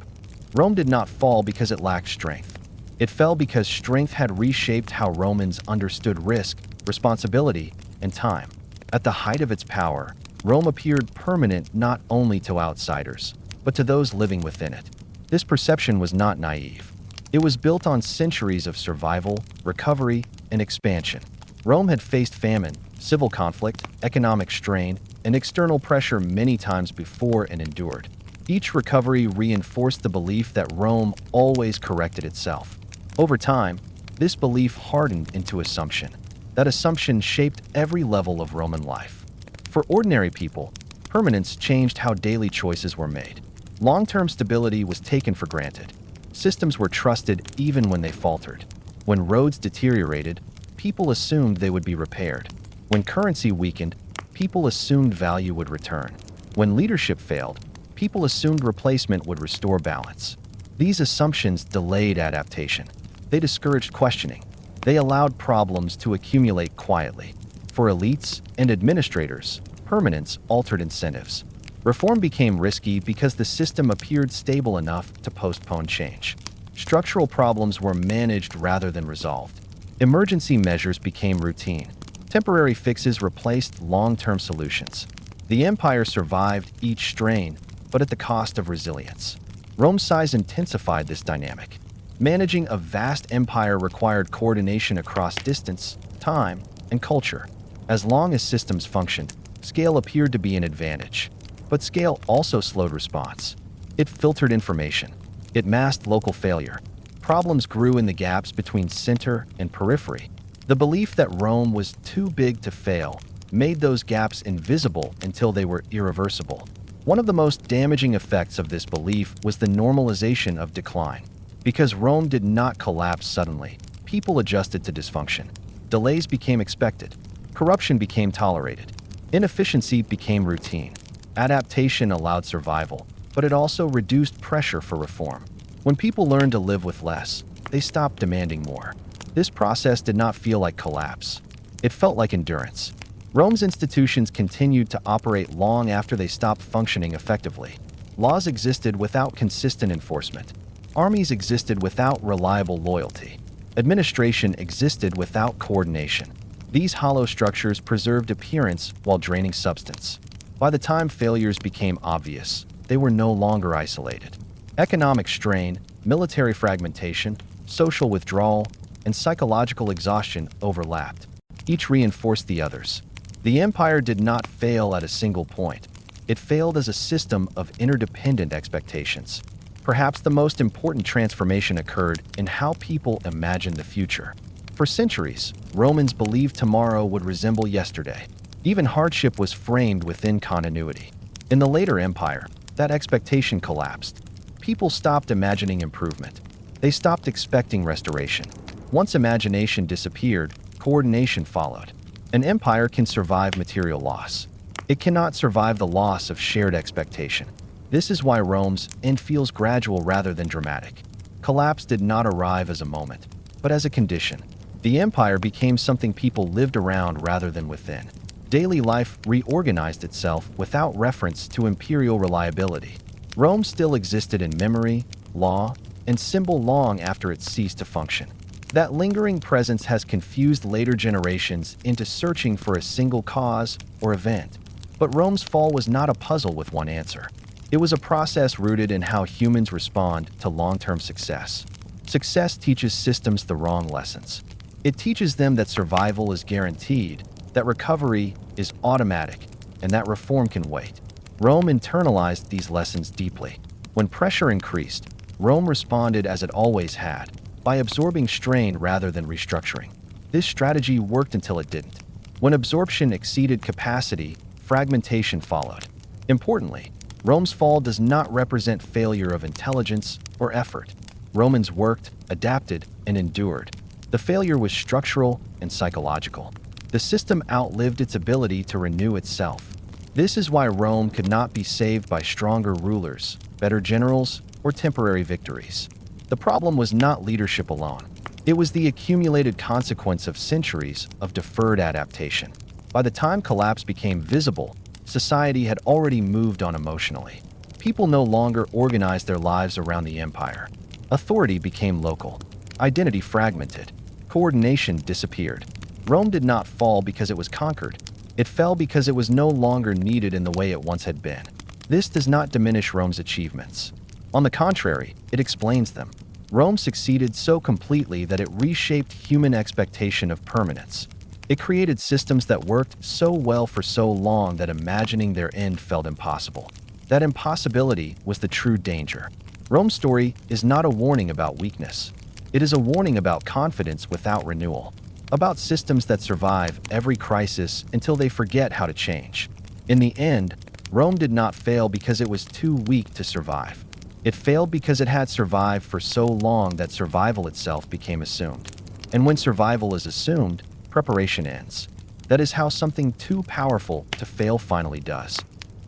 Rome did not fall because it lacked strength. It fell because strength had reshaped how Romans understood risk, responsibility, and time. At the height of its power, Rome appeared permanent not only to outsiders, but to those living within it. This perception was not naive. It was built on centuries of survival, recovery, and expansion. Rome had faced famine, civil conflict, economic strain, and external pressure many times before and endured. Each recovery reinforced the belief that Rome always corrected itself. Over time, this belief hardened into assumption. That assumption shaped every level of Roman life. For ordinary people, permanence changed how daily choices were made. Long-term stability was taken for granted. Systems were trusted even when they faltered. When roads deteriorated, people assumed they would be repaired. When currency weakened, people assumed value would return. When leadership failed, people assumed replacement would restore balance. These assumptions delayed adaptation. They discouraged questioning. They allowed problems to accumulate quietly. For elites and administrators, permanence altered incentives. Reform became risky because the system appeared stable enough to postpone change. Structural problems were managed rather than resolved. Emergency measures became routine. Temporary fixes replaced long-term solutions. The empire survived each strain, but at the cost of resilience. Rome's size intensified this dynamic. Managing a vast empire required coordination across distance, time, and culture. As long as systems functioned, scale appeared to be an advantage. But scale also slowed response. It filtered information. It masked local failure. Problems grew in the gaps between center and periphery. The belief that Rome was too big to fail made those gaps invisible until they were irreversible. One of the most damaging effects of this belief was the normalization of decline. Because Rome did not collapse suddenly, people adjusted to dysfunction. Delays became expected. Corruption became tolerated. Inefficiency became routine. Adaptation allowed survival, but it also reduced pressure for reform. When people learned to live with less, they stopped demanding more. This process did not feel like collapse. It felt like endurance. Rome's institutions continued to operate long after they stopped functioning effectively. Laws existed without consistent enforcement. Armies existed without reliable loyalty. Administration existed without coordination. These hollow structures preserved appearance while draining substance. By the time failures became obvious, they were no longer isolated. Economic strain, military fragmentation, social withdrawal, and psychological exhaustion overlapped. Each reinforced the others. The empire did not fail at a single point. It failed as a system of interdependent expectations. Perhaps the most important transformation occurred in how people imagined the future. For centuries, Romans believed tomorrow would resemble yesterday. Even hardship was framed within continuity. In the later empire, that expectation collapsed. People stopped imagining improvement. They stopped expecting restoration. Once imagination disappeared, coordination followed. An empire can survive material loss. It cannot survive the loss of shared expectation. This is why Rome's end feels gradual rather than dramatic. Collapse did not arrive as a moment, but as a condition. The empire became something people lived around rather than within. Daily life reorganized itself without reference to imperial reliability. Rome still existed in memory, law, and symbol long after it ceased to function. That lingering presence has confused later generations into searching for a single cause or event. But Rome's fall was not a puzzle with one answer. It was a process rooted in how humans respond to long-term success. Success teaches systems the wrong lessons. It teaches them that survival is guaranteed, that recovery is automatic, and that reform can wait. Rome internalized these lessons deeply. When pressure increased, Rome responded as it always had, by absorbing strain rather than restructuring. This strategy worked until it didn't. When absorption exceeded capacity, fragmentation followed. Importantly, Rome's fall does not represent failure of intelligence or effort. Romans worked, adapted, and endured. The failure was structural and psychological. The system outlived its ability to renew itself. This is why Rome could not be saved by stronger rulers, better generals, or temporary victories. The problem was not leadership alone. It was the accumulated consequence of centuries of deferred adaptation. By the time collapse became visible, society had already moved on emotionally. People no longer organized their lives around the empire. Authority became local. Identity fragmented. Coordination disappeared. Rome did not fall because it was conquered. It fell because it was no longer needed in the way it once had been. This does not diminish Rome's achievements. On the contrary, it explains them. Rome succeeded so completely that it reshaped human expectation of permanence. It created systems that worked so well for so long that imagining their end felt impossible. That impossibility was the true danger. Rome's story is not a warning about weakness. It is a warning about confidence without renewal, about systems that survive every crisis until they forget how to change. In the end, Rome did not fail because it was too weak to survive. It failed because it had survived for so long that survival itself became assumed. And when survival is assumed, preparation ends. That is how something too powerful to fail finally does.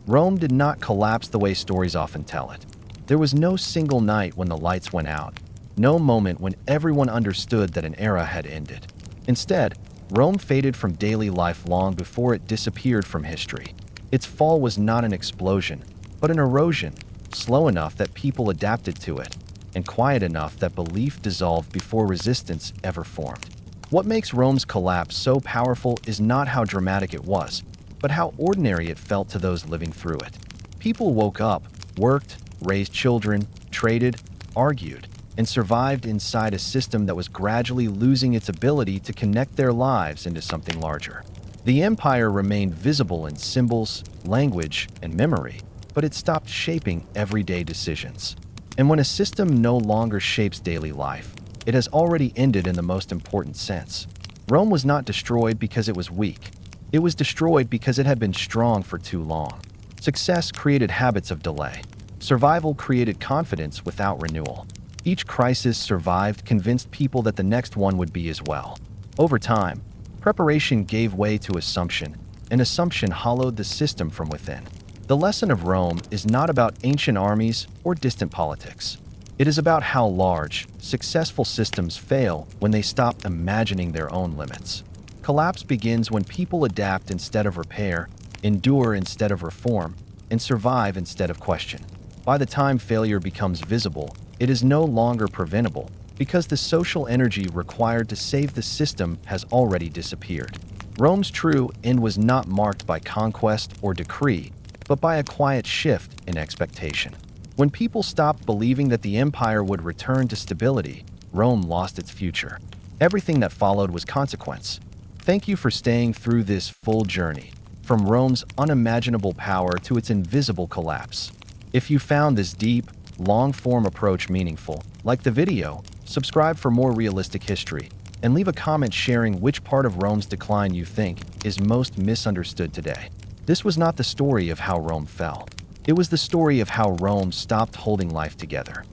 Rome did not collapse the way stories often tell it. There was no single night when the lights went out, no moment when everyone understood that an era had ended. Instead, Rome faded from daily life long before it disappeared from history. Its fall was not an explosion, but an erosion, slow enough that people adapted to it, and quiet enough that belief dissolved before resistance ever formed. What makes Rome's collapse so powerful is not how dramatic it was, but how ordinary it felt to those living through it. People woke up, worked, raised children, traded, argued, and survived inside a system that was gradually losing its ability to connect their lives into something larger. The empire remained visible in symbols, language, and memory, but it stopped shaping everyday decisions. And when a system no longer shapes daily life, it has already ended in the most important sense. Rome was not destroyed because it was weak. It was destroyed because it had been strong for too long. Success created habits of delay. Survival created confidence without renewal. Each crisis survived convinced people that the next one would be as well. Over time, preparation gave way to assumption, and assumption hollowed the system from within. The lesson of Rome is not about ancient armies or distant politics. It is about how large, successful systems fail when they stop imagining their own limits. Collapse begins when people adapt instead of repair, endure instead of reform, and survive instead of question. By the time failure becomes visible, it is no longer preventable because the social energy required to save the system has already disappeared. Rome's true end was not marked by conquest or decree, but by a quiet shift in expectation. When people stopped believing that the empire would return to stability, Rome lost its future. Everything that followed was consequence. Thank you for staying through this full journey, from Rome's unimaginable power to its invisible collapse. If you found this deep, long-form approach meaningful, like the video, subscribe for more realistic history, and leave a comment sharing which part of Rome's decline you think is most misunderstood today. This was not the story of how Rome fell. It was the story of how Rome stopped holding life together.